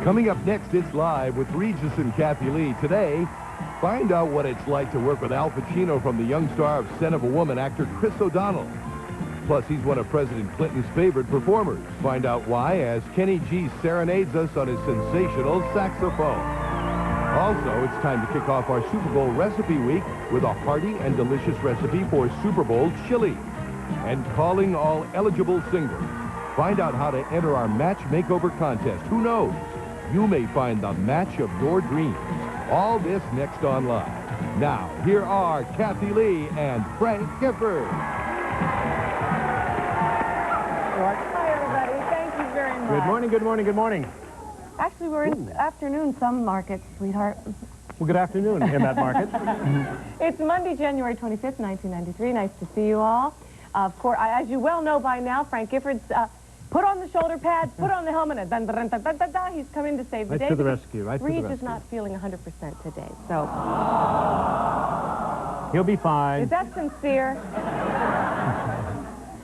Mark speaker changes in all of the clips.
Speaker 1: Coming up next, it's Live with Regis and Kathie Lee. Today, find out what it's like to work with Al Pacino from the young star of Scent of a Woman, actor Chris O'Donnell. Plus, he's one of President Clinton's favorite performers. Find out why as Kenny G serenades us on his sensational saxophone. Also, it's time to kick off our Super Bowl recipe week with a hearty and delicious recipe for Super Bowl chili. And calling all eligible singles. Find out how to enter our match makeover contest. Who knows? You may find the match of your dreams. All this next on Live. Now, here are Kathie Lee and Frank Gifford.
Speaker 2: Hi, everybody. Thank you very much.
Speaker 3: Good morning, good morning, good morning.
Speaker 2: Actually, we're in afternoon some markets, sweetheart.
Speaker 3: Well, good afternoon in that market.
Speaker 2: It's Monday, January 25th, 1993. Nice to see you all. Of course, as you well know by now, Frank Gifford's put on the shoulder pads, put on the helmet, and he's coming to save the day.
Speaker 3: Right to the rescue, right to the rescue.
Speaker 2: Regis is not feeling 100% today, so...
Speaker 3: He'll be fine.
Speaker 2: Is that sincere?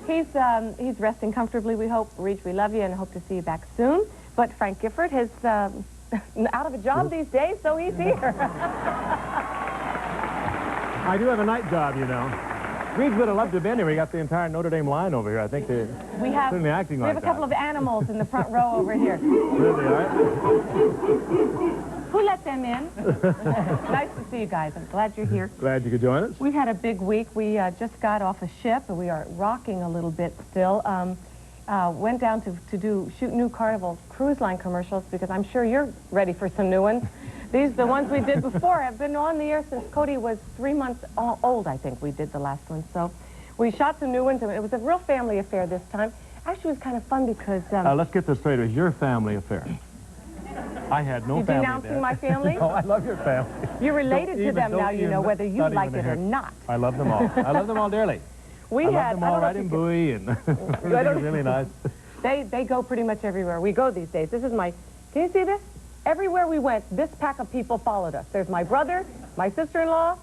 Speaker 2: He's resting comfortably, we hope. Regis, we love you and hope to see you back soon. But Frank Gifford is out of a job these days, so he's here.
Speaker 3: I do have a night job, you know. Regis would have loved to have been here. We got the entire Notre Dame line over here. I think they're certainly acting like that.
Speaker 2: We have a couple of animals in the front row over here.
Speaker 3: Really, all right?
Speaker 2: Who let them in? Nice to see you guys. I'm glad you're here.
Speaker 3: Glad you could join us.
Speaker 2: We've had a big week. We just got off a ship, and we are rocking a little bit still. Went down to shoot new Carnival Cruise Line commercials because I'm sure you're ready for some new ones. The ones we did before have been on the air since Cody was 3 months old, I think we did the last one. So we shot some new ones, and it was a real family affair this time. Actually, it was kind of fun because...
Speaker 3: let's get this straight. It was your family affair. I had no family.
Speaker 2: You denouncing my family?
Speaker 3: No, I love your family.
Speaker 2: You're related to them now, you know, whether you like it or not.
Speaker 3: I love them all. I love them all dearly. I love them all right in Bowie, and everything's really nice.
Speaker 2: They go pretty much everywhere we go these days. This is my... Can you see this? Everywhere we went, this pack of people followed us. There's my brother, my sister-in-law,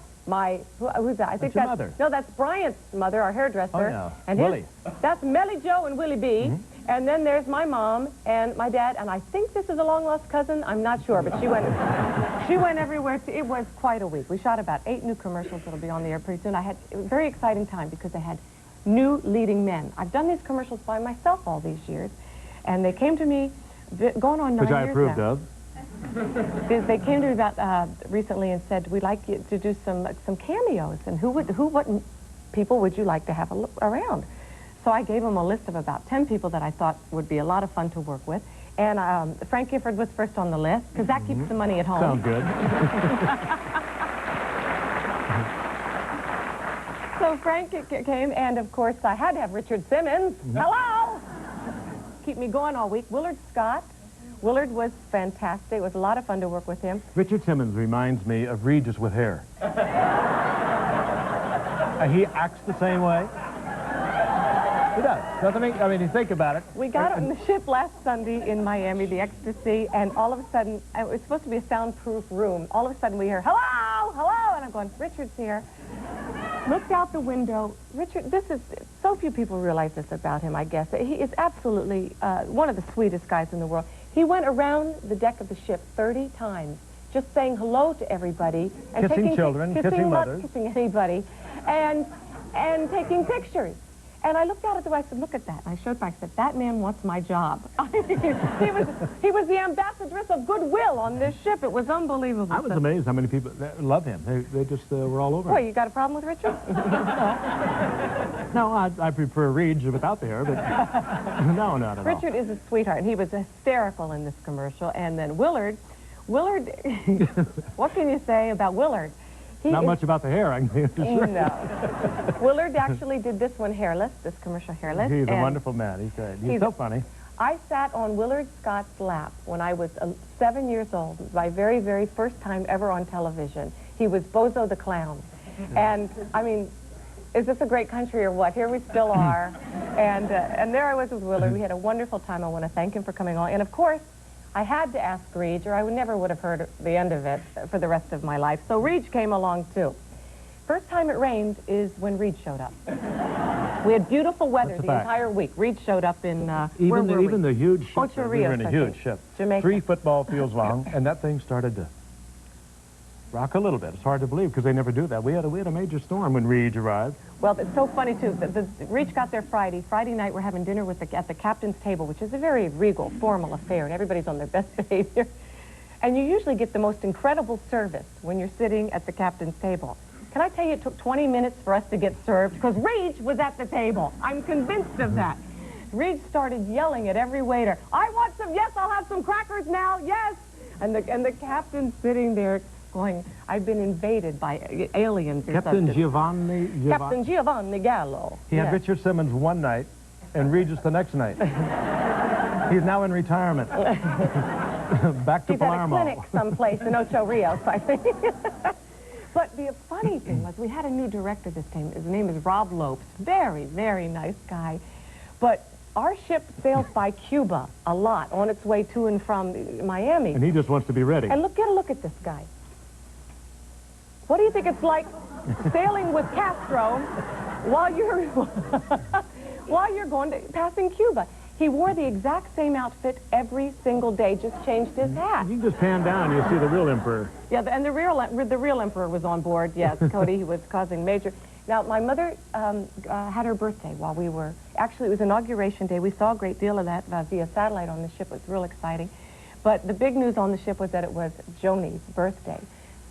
Speaker 2: who's that? I think that's...
Speaker 3: mother?
Speaker 2: No, that's Bryant's mother, our hairdresser.
Speaker 3: Oh, yeah.
Speaker 2: And
Speaker 3: Willie.
Speaker 2: That's Melly Joe and Willie B. And then there's my mom and my dad, and I think this is a long-lost cousin. I'm not sure, but she went everywhere. It was quite a week. We shot about 8 new commercials that'll be on the air pretty soon. I had a very exciting time because they had new leading men. I've done these commercials by myself all these years, and they came to me, going on 9 years now.
Speaker 3: Which I approved of.
Speaker 2: They came to me about recently and said, we'd like you to do some cameos, and what people would you like to have around? So I gave them a list of about 10 people that I thought would be a lot of fun to work with, and Frank Gifford was first on the list, because that keeps the money at home.
Speaker 3: Sounds good.
Speaker 2: So Frank came, and of course I had to have Richard Simmons. Hello! Keep me going all week. Willard Scott. Willard was fantastic. It was a lot of fun to work with him.
Speaker 3: Richard Simmons reminds me of Regis with hair. He acts the same way. He does. Doesn't he? I mean, you think about it.
Speaker 2: We got on the ship last Sunday in Miami, the Ecstasy, and all of a sudden, it was supposed to be a soundproof room. All of a sudden we hear, hello, hello, and I'm going, Richard's here. Looked out the window. Richard, so few people realize this about him, I guess. He is absolutely one of the sweetest guys in the world. He went around the deck of the ship 30 times, just saying hello to everybody. And
Speaker 3: kissing children, kissing mothers.
Speaker 2: Kissing anybody, and taking pictures. And I looked out at the wife and said, look at that. And I showed back, I said, that man wants my job. he was the ambassadress of goodwill on this ship. It was unbelievable.
Speaker 3: I was amazed how many people love him. They just were all over him.
Speaker 2: Well, you got a problem with Richard?
Speaker 3: No, I prefer Regis without the hair, but no, not at all.
Speaker 2: Richard is a sweetheart, and he was hysterical in this commercial. And then Willard, what can you say about Willard?
Speaker 3: Not much about the hair, I can tell you.
Speaker 2: No. Willard actually did this one hairless, this commercial hairless.
Speaker 3: He's a wonderful man. He's good. He's so funny.
Speaker 2: I sat on Willard Scott's lap when I was 7 years old. It was my very, very first time ever on television. He was Bozo the Clown. And, I mean, is this a great country or what? Here we still are. And there I was with Willard. We had a wonderful time. I want to thank him for coming on. And, of course, I had to ask Regis, or I never would have heard the end of it for the rest of my life. So Regis came along, too. First time it rained is when Regis showed up. We had beautiful weather the entire week. Reed showed up in,
Speaker 3: even the huge ship.
Speaker 2: Ocho
Speaker 3: We were
Speaker 2: Rios,
Speaker 3: in a huge ship.
Speaker 2: Jamaica.
Speaker 3: 3 football fields long, and that thing started to rock a little bit. It's hard to believe because they never do that. We had a major storm when Reed arrived.
Speaker 2: Well, it's so funny, too. Reed got there Friday. Friday night, we're having dinner at the captain's table, which is a very regal, formal affair, and everybody's on their best behavior. And you usually get the most incredible service when you're sitting at the captain's table. Can I tell you, it took 20 minutes for us to get served because Reed was at the table. I'm convinced of that. Reed started yelling at every waiter, "I want some, yes, I'll have some crackers now, yes!" And the captain's sitting there going, "I've been invaded by aliens or
Speaker 3: Captain
Speaker 2: something." Captain Giovanni Gallo.
Speaker 3: He had Richard Simmons one night and Regis the next night. He's now in retirement. Back to Palermo.
Speaker 2: He's at a clinic someplace in Ocho Rios, I think. But the funny thing was, we had a new director this time. His name is Rob Lopes. Very, very nice guy. But our ship sails by Cuba a lot on its way to and from Miami.
Speaker 3: And he just wants to be ready.
Speaker 2: And get a look at this guy. What do you think it's like sailing with Castro while you're passing Cuba? He wore the exact same outfit every single day, just changed his hat.
Speaker 3: You can just pan down, you'll see the real emperor.
Speaker 2: Yeah, and the real emperor was on board. Yes, Cody, he was causing major. Now, my mother had her birthday while we were. Actually, it was Inauguration Day. We saw a great deal of that via satellite on the ship. It was real exciting. But the big news on the ship was that it was Joni's birthday.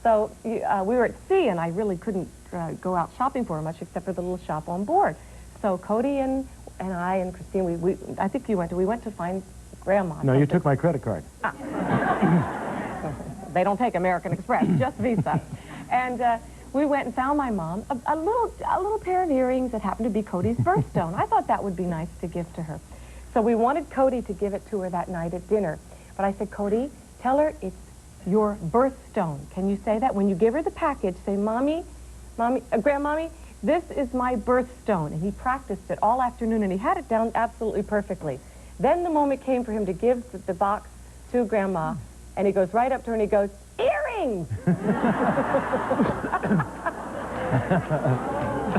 Speaker 2: So we were at sea, and I really couldn't go out shopping for her much except for the little shop on board. So Cody and I and Christine, I think we went to find Grandma.
Speaker 3: No, you took my credit card.
Speaker 2: They don't take American Express, just Visa. And we went and found my mom a little pair of earrings that happened to be Cody's birthstone. I thought that would be nice to give to her. So we wanted Cody to give it to her that night at dinner. But I said, Cody, tell her it's your birthstone. Can you say that? When you give her the package, say, Mommy, Grandmommy, this is my birthstone. And he practiced it all afternoon, and he had it down absolutely perfectly. Then the moment came for him to give the box to Grandma, and he goes right up to her and he goes, "Earrings!"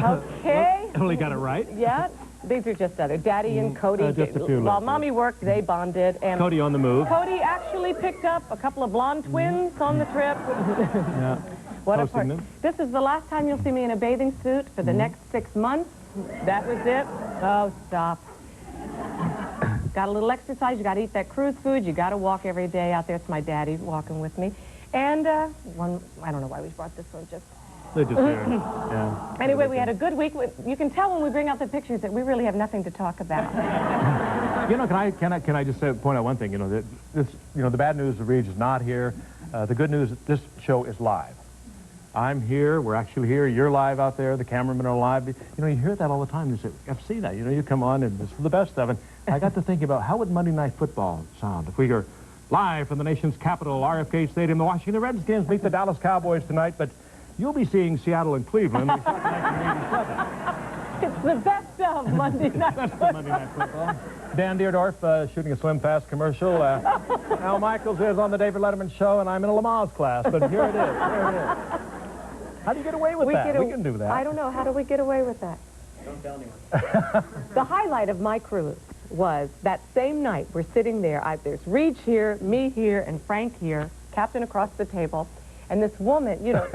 Speaker 2: Okay.
Speaker 3: Only got it right.
Speaker 2: Yeah. These are just other. Daddy and Cody.
Speaker 3: Just a few
Speaker 2: while Mommy worked, they bonded. And
Speaker 3: Cody on the move.
Speaker 2: Cody actually picked up a couple of blonde twins on the trip.
Speaker 3: Yeah.
Speaker 2: What a part. This is the last time you'll see me in a bathing suit for the next 6 months. That was it. Oh, stop. Got a little exercise. You got to eat that cruise food. You got to walk every day out there. It's my daddy walking with me. And I don't know why we brought this one.
Speaker 3: They just yeah.
Speaker 2: Anyway, we had a good week. You can tell when we bring out the pictures that we really have nothing to talk about.
Speaker 3: You know, can I just point out one thing? You know, the bad news is Regis is not here. The good news is this show is live. I'm here. We're actually here. You're live out there. The cameramen are live. You know, you hear that all the time. You say, I've seen that. You know, you come on and it's the best of it. I got to think about how would Monday Night Football sound if we were live from the nation's capital, RFK Stadium. The Washington Redskins beat the Dallas Cowboys tonight, but you'll be seeing Seattle and Cleveland. 1987.
Speaker 2: It's the best of Monday Night Football.
Speaker 3: That's the Monday Night Football. Dan Deerdorf shooting a Slim Fast commercial. Al Michaels is on the David Letterman show, and I'm in a Lamaze class, but here it is. Here it is. How do you get away with that? We can do that.
Speaker 2: I don't know. How do we get away with that?
Speaker 4: Don't tell anyone.
Speaker 2: The highlight of my cruise was that same night. We're sitting there. There's Reed here, me here, and Frank here, captain across the table. And this woman, you know,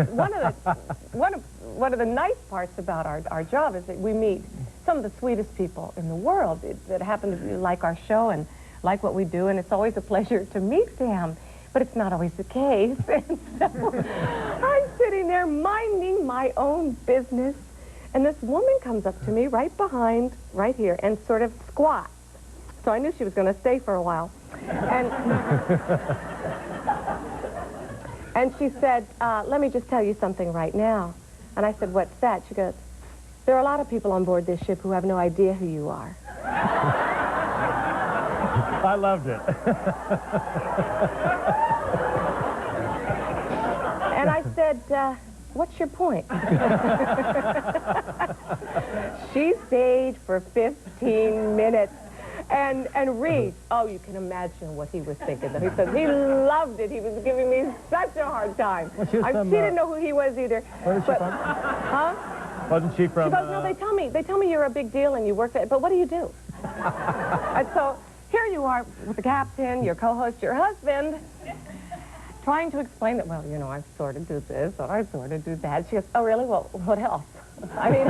Speaker 2: one of the nice parts about our job is that we meet some of the sweetest people in the world that happen to like our show and like what we do, and it's always a pleasure to meet them. But it's not always the case. And so I'm sitting there minding my own business, and this woman comes up to me right here, and sort of squats. So I knew she was going to stay for a while. And she said, let me just tell you something right now. And I said, what's that? She goes, there are a lot of people on board this ship who have no idea who you are.
Speaker 3: I loved it.
Speaker 2: And I said, what's your point? She stayed for 15 minutes. And Reed, oh, you can imagine what he was thinking. He said he loved it. He was giving me such a hard time. She didn't know who he was either.
Speaker 3: Where is she from?
Speaker 2: Huh?
Speaker 3: Wasn't she from...
Speaker 2: She goes, no, they tell me you're a big deal and you work there, but what do you do? And so here you are with the captain, your co-host, your husband, trying to explain that, well, you know, I sort of do this, or I sort of do that. She goes, oh, really? Well, what else? I mean,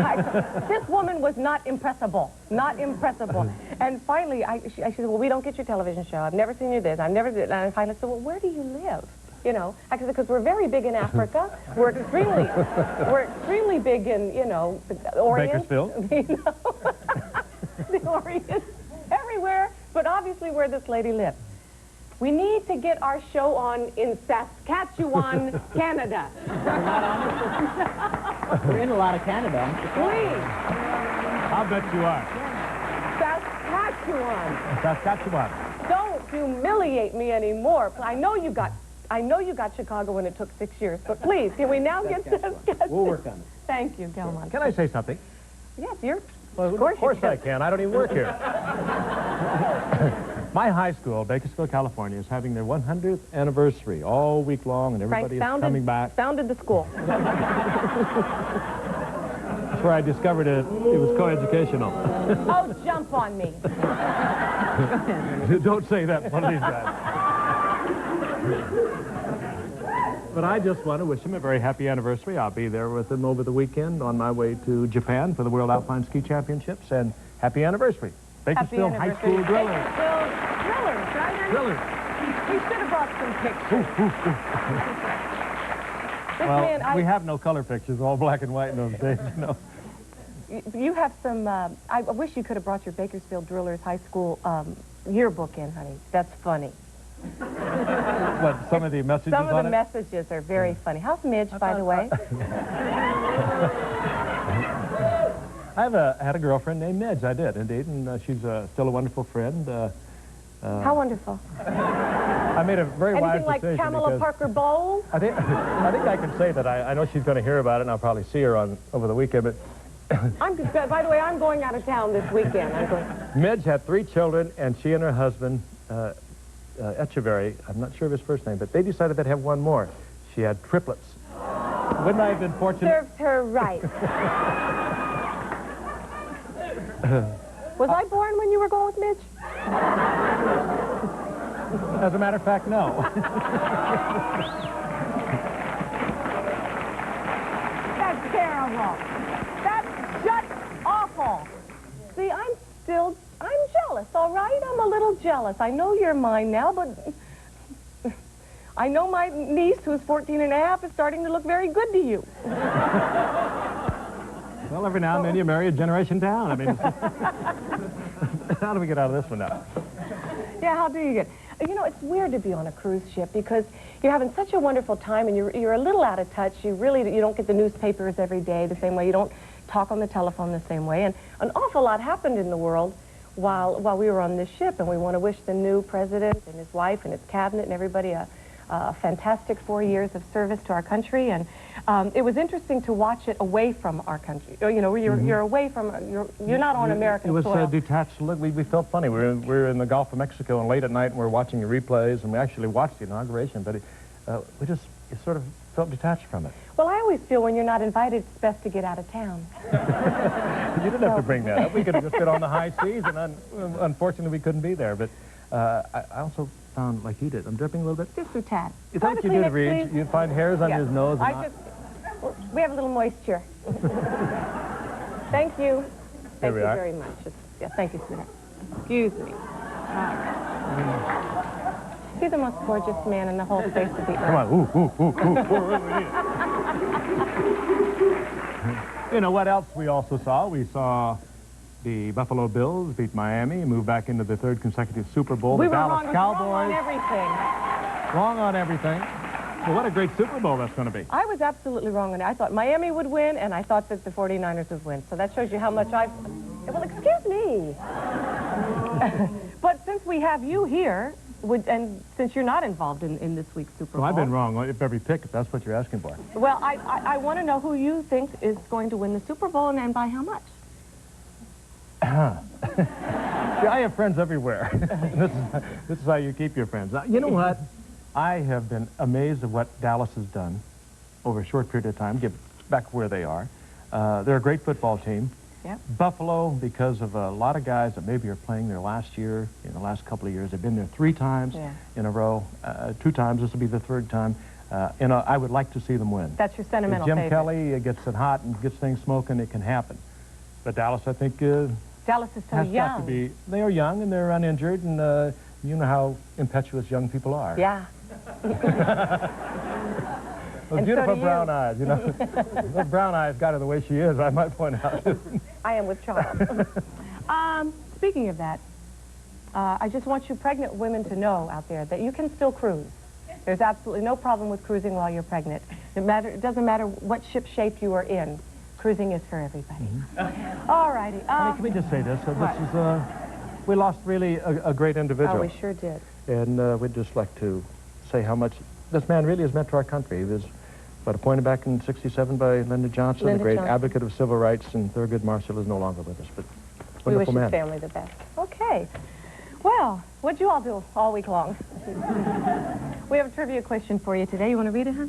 Speaker 2: this woman was not impressible. Not impressible. And finally, she said, well, we don't get your television show. I've never seen you this. I've never did. And I finally said, well, where do you live? You know, because we're very big in Africa. We're extremely big in, you know, the Orient.
Speaker 3: Bakersfield.
Speaker 2: You know, the Orient. Everywhere, but obviously where this lady lives. We need to get our show on in Saskatchewan, Canada.
Speaker 4: We're in a lot of Canada.
Speaker 2: Please.
Speaker 3: I'll bet you are.
Speaker 2: Saskatchewan.
Speaker 3: Saskatchewan.
Speaker 2: Don't humiliate me anymore. I know you got Chicago when it took 6 years, but please, can we now get Saskatchewan?
Speaker 4: We'll work on it.
Speaker 2: Thank you, Gelman.
Speaker 3: Can I say something?
Speaker 2: Yes, you're...
Speaker 3: Well, of course I can. I don't even work here. My high school, Bakersfield, California, is having their 100th anniversary all week long, and everybody is coming back.
Speaker 2: Founded the school.
Speaker 3: That's where I discovered it was co-educational.
Speaker 2: Oh, jump on me.
Speaker 3: Don't say that one of these guys. But I just want to wish them a very happy anniversary. I'll be there with them over the weekend on my way to Japan for the World Alpine Ski Championships, and happy anniversary. Bakersfield High School Drillers.
Speaker 2: Bakersfield Drillers, right?
Speaker 3: Drillers.
Speaker 2: We should have brought some pictures.
Speaker 3: Well, we have no color pictures, all black and white in those days, you know.
Speaker 2: You have some, I wish you could have brought your Bakersfield Drillers High School yearbook in, honey. That's funny.
Speaker 3: What, some of the messages
Speaker 2: Some of
Speaker 3: on
Speaker 2: the
Speaker 3: it?
Speaker 2: messages are very funny. How's Midge, by the way?
Speaker 3: I had a girlfriend named Midge. I did, indeed, and she's still a wonderful friend.
Speaker 2: How wonderful.
Speaker 3: I made a very wise
Speaker 2: Anything like
Speaker 3: decision.
Speaker 2: Pamela Parker Bowles?
Speaker 3: I think I can say that. I know she's going to hear about it, and I'll probably see her over the weekend. But
Speaker 2: By the way, I'm going out of town this weekend.
Speaker 3: Midge had 3 children, and she and her husband, Echeverry, I'm not sure of his first name, but they decided they'd have one more. She had triplets. Wouldn't I have been fortunate?
Speaker 2: Served her right. Was I born when you were going with Midge?
Speaker 3: As a matter of fact, no.
Speaker 2: That's terrible. That's just awful. See, I'm jealous, all right? I'm a little jealous. I know you're mine now, but I know my niece, who's 14 and a half, is starting to look very good to you.
Speaker 3: Well, every now and then you marry a generation down. I mean, how do we get out of this one now?
Speaker 2: Yeah, how do you get... You know, it's weird to be on a cruise ship because you're having such a wonderful time and you're a little out of touch. You don't get the newspapers every day the same way. You don't talk on the telephone the same way. And an awful lot happened in the world while we were on this ship. And we want to wish the new president and his wife and his cabinet and everybody a fantastic 4 years of service to our country. And it was interesting to watch it away from our country. You know, you're away from, you're not on American soil.
Speaker 3: It was detached. Look, we felt funny. We were in the Gulf of Mexico, and late at night, and we were watching the replays, and we actually watched the inauguration, but we just sort of felt detached from it.
Speaker 2: Well, I always feel when you're not invited, it's best to get out of town.
Speaker 3: You didn't have to bring that up. We could have just been on the high seas, and unfortunately, we couldn't be there. But I also found, like you did, I'm dripping a little bit.
Speaker 2: Just a tad.
Speaker 3: You think you did, Regis? You'd find hairs on his nose.
Speaker 2: We have a little moisture. Thank you. Thank you
Speaker 3: are.
Speaker 2: very much. Thank you, sweetheart. Excuse me. All right. He's the most gorgeous man in the whole face of the earth.
Speaker 3: Come on. You know what else we also saw? We saw the Buffalo Bills beat Miami, move back into the 3rd consecutive Super Bowl.
Speaker 2: We
Speaker 3: the
Speaker 2: were
Speaker 3: Dallas Cowboys.
Speaker 2: wrong on everything.
Speaker 3: Wrong on everything. Well, what a great Super Bowl that's going to be.
Speaker 2: I was absolutely wrong on it. I thought Miami would win, and I thought that the 49ers would win. So that shows you how much well, excuse me. But since we have you here, and since you're not involved in this week's Super Bowl...
Speaker 3: Well, I've been wrong if every pick, if that's what you're asking for.
Speaker 2: Well, I want to know who you think is going to win the Super Bowl and by how much.
Speaker 3: See, I have friends everywhere. This is how you keep your friends. You know what? I have been amazed at what Dallas has done over a short period of time, get back where they are. They're a great football team.
Speaker 2: Yep.
Speaker 3: Buffalo, because of a lot of guys that maybe are playing their last year, in the last couple of years, they've been there 3 times in a row, 2 times. This will be the 3rd time. And I would like to see them win.
Speaker 2: That's your sentimental
Speaker 3: If Jim
Speaker 2: favorite.
Speaker 3: Kelly gets it hot and gets things smoking, it can happen. But Dallas, I think,
Speaker 2: Dallas is so
Speaker 3: has
Speaker 2: young.
Speaker 3: got to be. They are young and they're uninjured, and you know how impetuous young people are.
Speaker 2: Yeah.
Speaker 3: Those
Speaker 2: And
Speaker 3: beautiful
Speaker 2: so do you.
Speaker 3: brown eyes, you know. Those brown eyes got her the way she is, I might point out.
Speaker 2: I am with Charles. Speaking of that, I just want you pregnant women to know out there that you can still cruise. There's absolutely no problem with cruising while you're pregnant. It doesn't matter what ship shape you are in. Cruising is for everybody. All righty.
Speaker 3: Honey, can we just say this? This is, we lost really a great individual.
Speaker 2: Oh, we sure did.
Speaker 3: And we'd just like to say how much this man really has meant to our country. He was appointed back in '67 by Lyndon Johnson, the great advocate of civil rights, and Thurgood Marshall is no longer with us, but wonderful man.
Speaker 2: We wish his family the best. Okay. Well, what'd you all do all week long? We have a trivia question for you today. You want to read it, huh?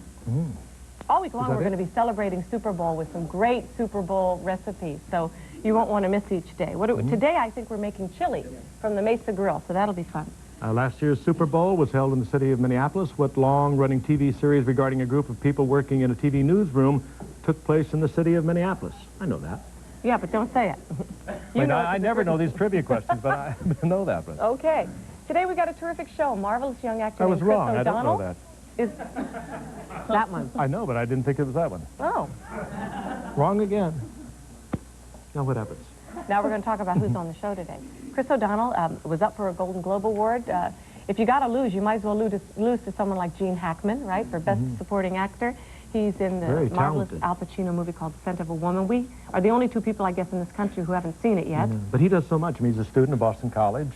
Speaker 2: All week long, we're going to be celebrating Super Bowl with some great Super Bowl recipes, so you won't want to miss each day. Today, I think we're making chili from the Mesa Grill, so that'll be fun.
Speaker 3: Last year's Super Bowl was held in the city of Minneapolis. What long-running TV series regarding a group of people working in a TV newsroom took place in the city of Minneapolis? I know that.
Speaker 2: Yeah, but don't say it.
Speaker 3: I never know these trivia questions, but I know that. But.
Speaker 2: Okay. Today we got a terrific show. Marvelous young actor
Speaker 3: I was
Speaker 2: named Chris
Speaker 3: wrong.
Speaker 2: O'Donnell.
Speaker 3: I don't know that.
Speaker 2: Is that one?
Speaker 3: I know, but I didn't think it was that one.
Speaker 2: Oh.
Speaker 3: Wrong again. Now what happens?
Speaker 2: Now we're going to talk about who's on the show today. Chris O'Donnell was up for a Golden Globe Award. If you got to lose, you might as well lose to someone like Gene Hackman, right, for Best Supporting Actor. He's in the marvelous Al Pacino movie called Scent of a Woman. We are the only 2 people, I guess, in this country who haven't seen it yet.
Speaker 3: But he does so much. I mean, he's a student at Boston College.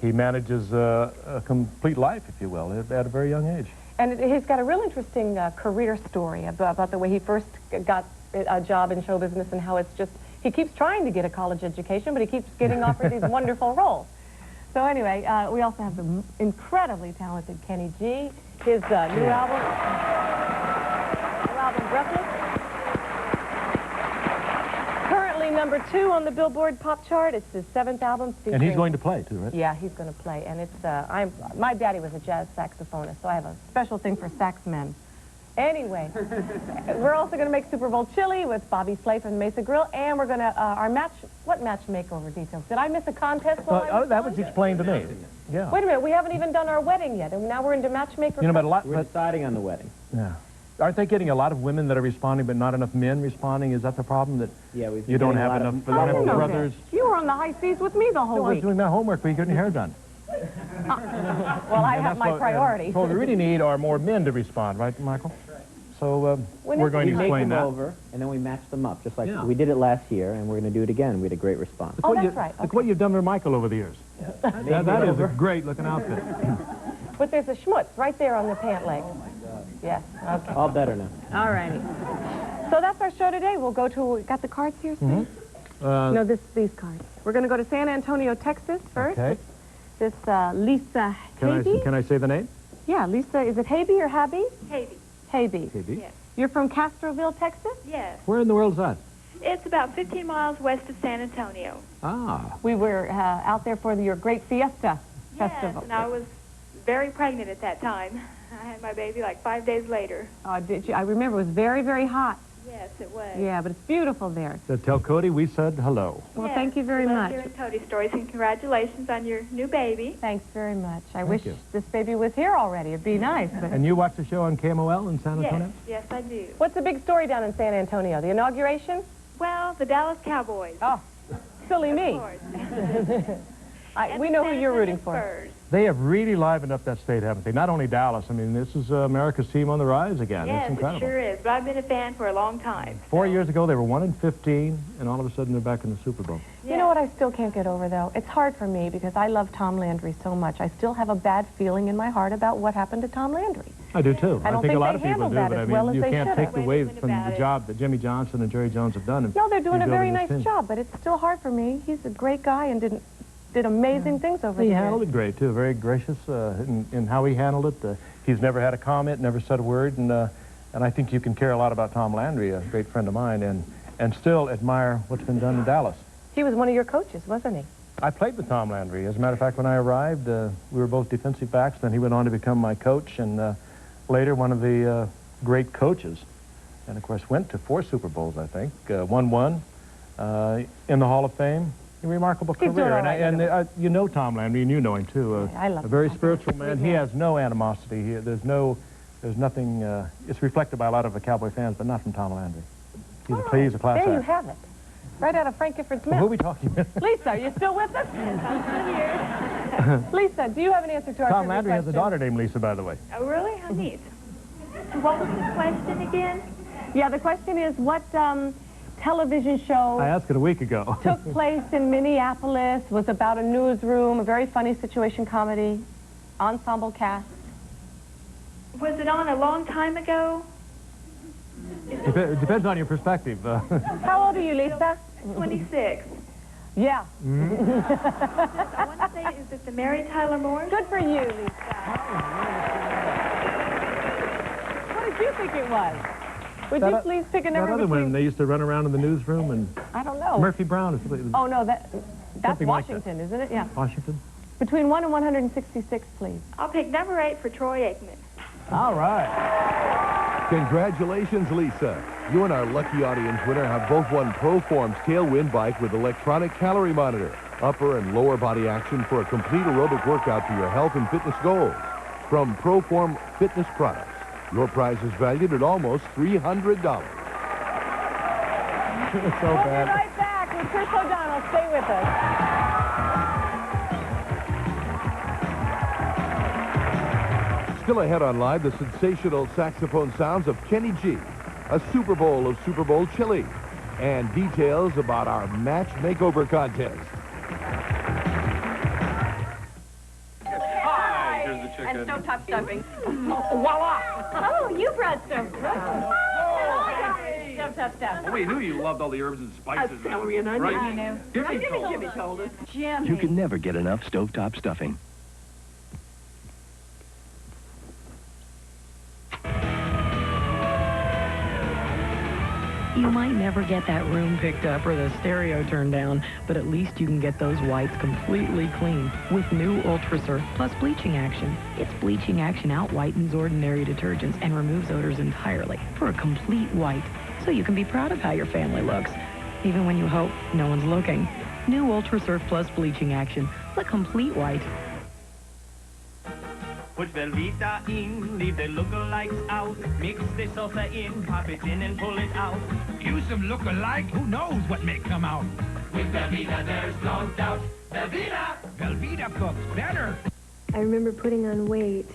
Speaker 3: He manages a complete life, if you will, at a very young age.
Speaker 2: And he's got a real interesting career story about the way he first got a job in show business and how it's just, he keeps trying to get a college education, but he keeps getting offered these wonderful roles. So anyway, we also have the incredibly talented Kenny G. His new album, Breathless. Currently #2 on the Billboard Pop Chart. It's his 7th album.
Speaker 3: And he's going to play, too, right?
Speaker 2: Yeah, he's going to play. And it's, my daddy was a jazz saxophonist, so I have a special thing for sax men. Anyway, we're also going to make Super Bowl chili with Bobby Flay from the Mesa Grill, and we're going to, our match, what match makeover details? Did I miss a contest while I was
Speaker 3: that
Speaker 2: gone?
Speaker 3: was explained to me. Yeah.
Speaker 2: Wait a minute, we haven't even done our wedding yet, and now we're into matchmaker.
Speaker 3: You know, but a lot,
Speaker 4: we're deciding on the wedding.
Speaker 3: Yeah. Aren't they getting a lot of women that are responding, but not enough men responding? Is that the problem? That you don't have enough brothers?
Speaker 2: You were on the high seas with me the whole
Speaker 3: week. I was doing my homework, but you getting your hair done.
Speaker 2: Well, I have my priority.
Speaker 3: What we really need are more men to respond, right, Michael? So we're going to explain that.
Speaker 4: Over, and then we match them up, just like we did it last year, and we're going to do it again. We had a great response.
Speaker 2: Oh, that's right.
Speaker 3: Look what you've done for Michael over the years. That is a great-looking outfit.
Speaker 2: But there's a schmutz right there on the pant leg.
Speaker 4: Oh, my God.
Speaker 2: Yes, okay.
Speaker 4: All better now.
Speaker 2: All righty. So that's our show today. We'll go to, got the cards here, Steve? No, these cards. We're going to go to San Antonio, Texas first.
Speaker 3: Okay.
Speaker 2: This Lisa Habe.
Speaker 3: Can I say the name?
Speaker 2: Yeah, Lisa, is it Habe or Habe?
Speaker 5: Habe.
Speaker 2: Habe.
Speaker 3: Habe.
Speaker 5: Yes.
Speaker 2: You're from Castroville, Texas?
Speaker 5: Yes.
Speaker 3: Where in the world is that?
Speaker 5: It's about 15 miles west of San Antonio.
Speaker 3: Ah.
Speaker 2: We were out there for your great Fiesta Festival.
Speaker 5: Yes, and I was very pregnant at that time. I had my baby like 5 days later.
Speaker 2: Oh, did you? I remember it was very, very hot.
Speaker 5: Yes, it was.
Speaker 2: Yeah, but it's beautiful there.
Speaker 3: So tell Cody we said hello.
Speaker 2: Well,
Speaker 5: yes,
Speaker 2: thank you very much.
Speaker 5: Hearing Cody stories, and congratulations on your new baby.
Speaker 2: Thanks very much. I wish this baby was here already. It'd be nice. But...
Speaker 3: And you watch the show on KMOL in San Antonio?
Speaker 5: Yes, I do.
Speaker 2: What's the big story down in San Antonio? The inauguration?
Speaker 5: Well, the Dallas Cowboys.
Speaker 2: Oh, silly me.
Speaker 5: Of course.
Speaker 2: We know who you're rooting for.
Speaker 5: Spurs.
Speaker 3: They have really livened up that state, haven't they? Not only Dallas. I mean, this is America's team on the rise again.
Speaker 5: Yes,
Speaker 3: it's incredible.
Speaker 5: it sure is. But I've been a fan for a long time.
Speaker 3: 4 years ago, they were 1-15, and all of a sudden, they're back in the Super Bowl.
Speaker 5: Yes.
Speaker 2: You know what I still can't get over, though? It's hard for me because I love Tom Landry so much. I still have a bad feeling in my heart about what happened to Tom Landry.
Speaker 3: I do, too.
Speaker 2: I don't
Speaker 3: think a
Speaker 2: think
Speaker 3: lot
Speaker 2: they
Speaker 3: of people
Speaker 2: handled
Speaker 3: do,
Speaker 2: that
Speaker 3: but I
Speaker 2: as
Speaker 3: mean,
Speaker 2: well as
Speaker 3: you
Speaker 2: they
Speaker 3: can't
Speaker 2: should
Speaker 3: take
Speaker 2: have.
Speaker 3: away
Speaker 5: Wait a
Speaker 3: from
Speaker 5: minute
Speaker 3: the
Speaker 5: about
Speaker 3: job that Jimmy Johnson and Jerry Jones have done.
Speaker 2: No, they're doing a very
Speaker 3: rebuilding
Speaker 2: nice
Speaker 3: this team.
Speaker 2: job, but it's still hard for me. He's a great guy and did amazing things over
Speaker 3: He
Speaker 2: there.
Speaker 3: handled it great, too. Very gracious in how he handled it. He's never had a comment, never said a word, and I think you can care a lot about Tom Landry, a great friend of mine, and and still admire what's been done in Dallas.
Speaker 2: He was one of your coaches, wasn't he?
Speaker 3: I played with Tom Landry. As a matter of fact, when I arrived, we were both defensive backs. Then he went on to become my coach, and later one of the great coaches. And, of course, went to 4 Super Bowls, I think. Won one in the Hall of Fame. A remarkable
Speaker 2: He's
Speaker 3: career.
Speaker 2: doing all right,
Speaker 3: You know Tom Landry, and you know him, too.
Speaker 2: I love
Speaker 3: a very
Speaker 2: Tom.
Speaker 3: spiritual man. He has no animosity. There's nothing... it's reflected by a lot of the Cowboy fans, but not from Tom Landry. He's a class act.
Speaker 2: There you have it. Right out of Frank Gifford's mouth.
Speaker 3: Who are we talking about?
Speaker 2: Lisa, are you still with us? Yes, I'm still here. Lisa, do you have an answer to our
Speaker 3: Tom
Speaker 2: trivia
Speaker 3: Landry has a
Speaker 2: question?
Speaker 3: daughter named Lisa, by the way.
Speaker 5: Oh, really? How neat. What was the question again?
Speaker 2: Yeah, the question is, what television show
Speaker 3: I asked it a week ago.
Speaker 2: took place in Minneapolis, was about a newsroom, a very funny situation comedy, ensemble cast?
Speaker 5: Was it on a long time ago?
Speaker 3: It depends on your perspective.
Speaker 2: How old are you, Lisa?
Speaker 5: 26.
Speaker 2: Yeah.
Speaker 5: I want to say, is it the Mary Tyler Moore?
Speaker 2: Good for you, Lisa. What did you think it was? Would you please pick a number
Speaker 3: That other
Speaker 2: between...
Speaker 3: one, they used to run around in the newsroom, and
Speaker 2: I don't know.
Speaker 3: Murphy Brown.
Speaker 2: Oh, no, that's
Speaker 3: Something like
Speaker 2: Washington, isn't it? Yeah.
Speaker 3: Washington.
Speaker 2: Between 1 and 166, please.
Speaker 5: I'll pick number 8 for Troy Aikman.
Speaker 3: All right.
Speaker 1: Congratulations, Lisa. You and our lucky audience winner have both won ProForm's Tailwind bike with electronic calorie monitor, upper and lower body action for a complete aerobic workout for your health and fitness goals. From ProForm Fitness Products, your prize is valued at almost $300.
Speaker 3: It's so
Speaker 2: We'll
Speaker 3: bad.
Speaker 2: be right back with Chris O'Donnell. Stay with us.
Speaker 1: Still ahead on Live, the sensational saxophone sounds of Kenny G, a Super Bowl of Super Bowl chili, and details about our match makeover contest.
Speaker 6: Hi, here's the chicken.
Speaker 7: And stovetop stuffing.
Speaker 6: Voila!
Speaker 7: Oh, you brought stovetop. Stovetop stuffing.
Speaker 6: We knew you loved all the herbs and spices.
Speaker 7: Celery and onion.
Speaker 6: Right?
Speaker 7: I know.
Speaker 6: Jimmy
Speaker 7: told us. Jimmy.
Speaker 8: You can never get enough stovetop stuffing.
Speaker 9: You might never get that room picked up or the stereo turned down, but at least you can get those whites completely clean with new Ultra Surf Plus bleaching action. Its bleaching action out-whitens ordinary detergents and removes odors entirely for a complete white, so you can be proud of how your family looks, even when you hope no one's looking. New Ultra Surf Plus bleaching action, the complete white.
Speaker 10: Put Velveeta in, leave the lookalikes out. Mix the salsa in, pop it in and pull it out.
Speaker 11: Use some lookalike, who knows what may come out.
Speaker 10: With Velveeta, there's no doubt. Velveeta!
Speaker 11: Velveeta cooks better.
Speaker 12: I remember putting on weight.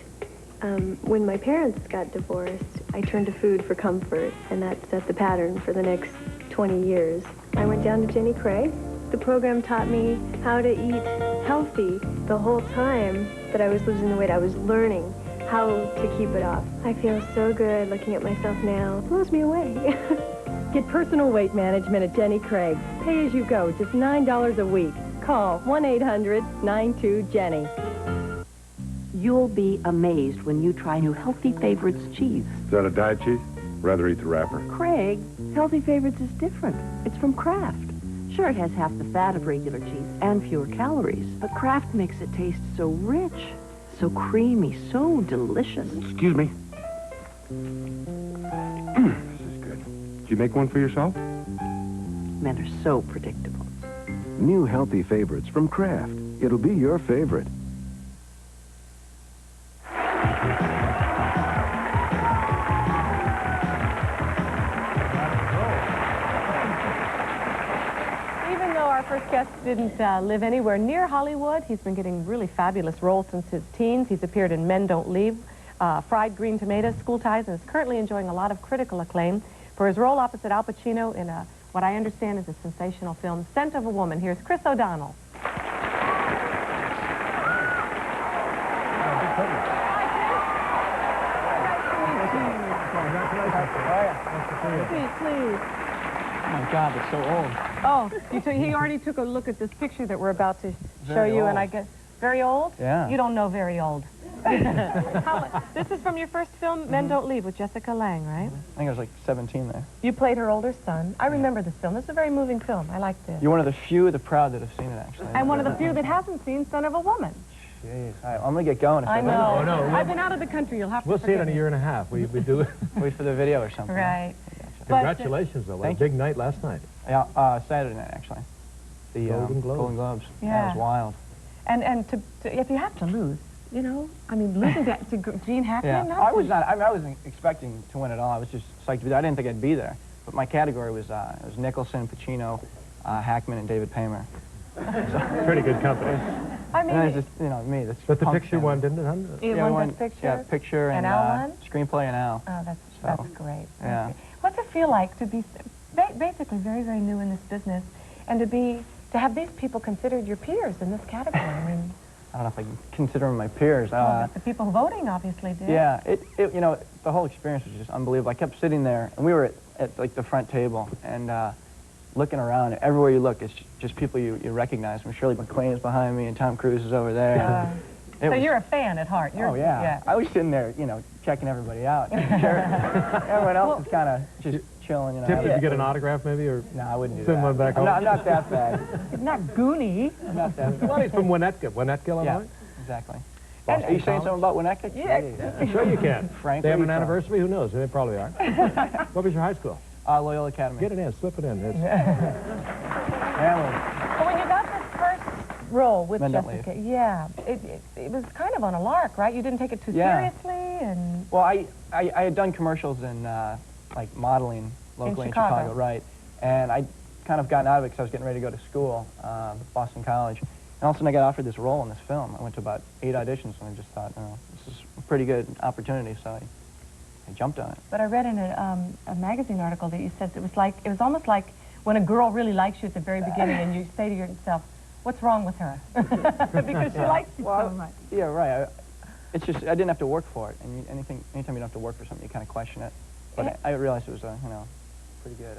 Speaker 12: When my parents got divorced, I turned to food for comfort, and that set the pattern for the next 20 years. I went down to Jenny Craig. The program taught me how to eat healthy. The whole time that I was losing the weight, I was learning how to keep it off. I feel so good looking at myself now. It blows me away.
Speaker 13: Get personal weight management at Jenny Craig. Pay as you go, just $9 a week. Call 1-800-92-JENNY.
Speaker 14: You'll be amazed when you try new Healthy Favorites cheese.
Speaker 15: Is that a diet cheese? Rather eat the wrapper.
Speaker 14: Craig, Healthy Favorites is different. It's from Kraft. Sure, it has half the fat of regular cheese and fewer calories, but Kraft makes it taste so rich, so creamy, so delicious.
Speaker 15: Excuse me. This is good. Did you make one for yourself?
Speaker 14: Men are so predictable.
Speaker 8: New Healthy Favorites from Kraft. It'll be your favorite.
Speaker 2: Our first guest didn't live anywhere near Hollywood. He's been getting really fabulous roles since his teens. He's appeared in Men Don't Leave, Fried Green Tomatoes, School Ties, and is currently enjoying a lot of critical acclaim for his role opposite Al Pacino in what I understand is a sensational film, Scent of a Woman. Here's Chris O'Donnell. Please.
Speaker 16: Oh, my God, it's so old.
Speaker 2: Oh, he already took a look at this picture that we're about to show you, and I guess, very old?
Speaker 16: Yeah.
Speaker 2: You don't know very old. This is from your first film, Men Don't Leave, with Jessica Lange, right?
Speaker 16: I think I was like 17 there.
Speaker 2: You played her older son. I remember this film. This is a very moving film. I liked it.
Speaker 16: You're one of the few of the proud that have seen it, actually.
Speaker 2: And one of the few that hasn't seen Son of a Woman.
Speaker 16: Jeez. All right, I'm going to get going. If
Speaker 2: I know.
Speaker 3: Oh, no.
Speaker 2: I've been out of the country. You'll have to
Speaker 3: We'll see it in a
Speaker 2: me.
Speaker 3: year and a half. We do it.
Speaker 16: Wait for the video or something.
Speaker 2: Right.
Speaker 3: Congratulations, though. What a big night last night.
Speaker 16: Yeah, Saturday night, actually. The
Speaker 3: Golden Globes.
Speaker 16: Golden Globes.
Speaker 2: Yeah.
Speaker 16: That was wild.
Speaker 2: And to if you have to lose, you know, I mean, losing to Gene Hackman.
Speaker 16: Yeah, I wasn't expecting to win at all. I was just psyched to be there. I didn't think I'd be there. But my category was it was Nicholson, Pacino, Hackman, and David Paymer.
Speaker 3: Pretty good company.
Speaker 2: I mean,
Speaker 16: and it's just, you know, me. This
Speaker 3: but the picture one didn't it?
Speaker 2: Yeah, won Best Picture.
Speaker 16: Yeah, picture and
Speaker 2: Al won?
Speaker 16: Screenplay and Al.
Speaker 2: Oh, that's great.
Speaker 16: Yeah.
Speaker 2: What's it feel like to be basically very, very new in this business, and to have these people considered your peers in this category? I mean,
Speaker 16: I don't know if I can consider them my peers.
Speaker 2: Well, the people voting obviously did.
Speaker 16: Yeah, you know, the whole experience was just unbelievable. I kept sitting there, and we were at like the front table, and looking around. Everywhere you look, it's just people you recognize. I mean, Shirley MacLaine is behind me, and Tom Cruise is over there.
Speaker 2: So you're a fan at heart.
Speaker 16: Oh, yeah. I was sitting there, you know, checking everybody out. Everyone else is kind of just chilling, you know.
Speaker 3: Tip, did you get an autograph, maybe? Or
Speaker 16: no, I wouldn't do
Speaker 3: send
Speaker 16: that.
Speaker 3: one back home?
Speaker 16: I'm not that bad.
Speaker 2: Not goony.
Speaker 16: I'm not that bad.
Speaker 3: Well, he's from Winnetka, Illinois?
Speaker 16: Yeah, exactly. Are you saying something about Winnetka?
Speaker 2: Yeah.
Speaker 3: Sure you can.
Speaker 16: Frank,
Speaker 3: they have an anniversary? Who knows? They probably are. What was your high school?
Speaker 16: Loyola Academy.
Speaker 3: Get it in. Slip it in.
Speaker 2: But when you got this first role with Jessica, it was kind of on a lark, right? You didn't take it too seriously, and
Speaker 16: well, I had done commercials in like modeling locally in Chicago, right? And I kind of gotten out of it because I was getting ready to go to school, Boston College. And all of a sudden I got offered this role in this film. I went to about 8 auditions and I just thought, oh, this is a pretty good opportunity, so I jumped on it.
Speaker 2: But I read in a magazine article that you said it was almost like when a girl really likes you at the very beginning and you say to yourself, what's wrong with her? Because she likes you so much.
Speaker 16: Yeah, right. It's just, I didn't have to work for it. And anytime you don't have to work for something, you kind of question it. But I realized it was a, you know, pretty good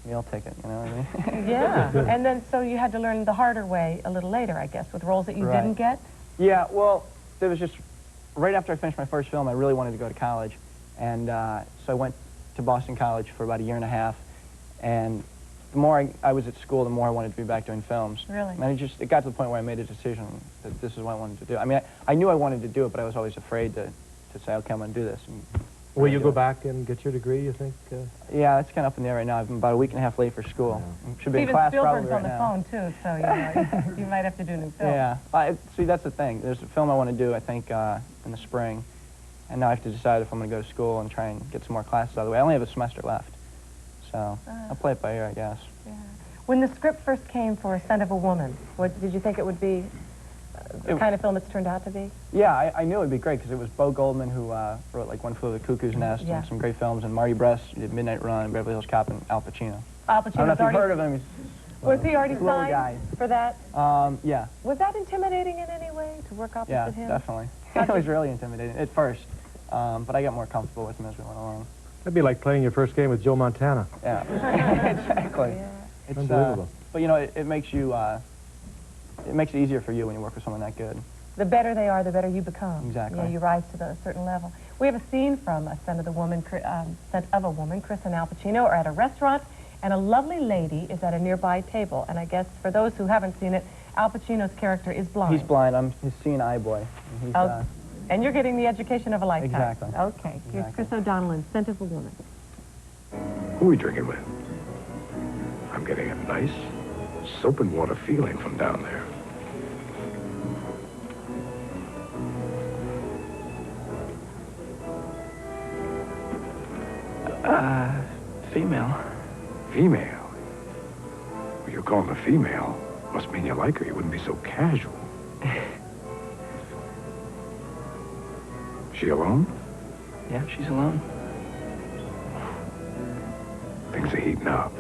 Speaker 16: meal ticket, you know what I mean?
Speaker 2: Yeah. And then so you had to learn the harder way a little later, I guess, with roles that you didn't get?
Speaker 16: Yeah, well, there was just, right after I finished my first film, I really wanted to go to college. And so I went to Boston College for about 1.5 years. And the more I was at school, the more I wanted to be back doing films.
Speaker 2: Really?
Speaker 16: And it got to the point where I made a decision that this is what I wanted to do. I mean, I knew I wanted to do it, but I was always afraid to say, okay, I'm going to do this.
Speaker 3: Will you go back and get your degree, you think?
Speaker 16: Yeah, it's kind of up in the air right now. I've been about 1.5 weeks late for school. Yeah. Should be in class probably right now.
Speaker 2: Steven Spielberg's on the phone, too, so you know, you might have to do new films.
Speaker 16: Yeah. See, that's the thing. There's a film I want to do, I think, in the spring. And now I have to decide if I'm going to go to school and try and get some more classes out of the way. I only have a semester left. So I'll play it by ear, I guess.
Speaker 2: Yeah. When the script first came for Son of a Woman, did you think it would be the kind of film it's turned out to be?
Speaker 16: Yeah, I knew it would be great because it was Bo Goldman who wrote like One Flew Over the Cuckoo's Nest and some great films, and Marty Bress did Midnight Run, Beverly Hills Cop, and Al Pacino.
Speaker 2: Al Pacino.
Speaker 16: I don't know if you've heard of him.
Speaker 2: Was he already signed for that?
Speaker 16: Yeah.
Speaker 2: Was that intimidating in any way to work opposite him?
Speaker 16: Yeah, definitely. It was really intimidating at first, but I got more comfortable with him as we went along.
Speaker 3: That'd be like playing your first game with Joe Montana.
Speaker 16: Yeah, exactly. Yeah. It's
Speaker 3: unbelievable.
Speaker 16: But you know, it makes you, it makes it easier for you when you work with someone that good.
Speaker 2: The better they are, the better you become.
Speaker 16: Exactly.
Speaker 2: Yeah, you rise to a certain level. We have a scene from Son of a Woman. Chris and Al Pacino are at a restaurant, and a lovely lady is at a nearby table. And I guess for those who haven't seen it, Al Pacino's character is blind.
Speaker 16: He's blind. I'm his seeing eye boy. And he's,
Speaker 2: and you're getting the education of a lifetime.
Speaker 16: Exactly.
Speaker 2: Okay. Here's Chris O'Donnell in Scent of a Woman.
Speaker 8: Who are we drinking with? I'm getting a nice soap and water feeling from down there.
Speaker 16: Female.
Speaker 8: Female? Well, you're calling her female. Must mean you like her. You wouldn't be so casual. She alone?
Speaker 16: Yeah, she's alone.
Speaker 8: Things are heating up.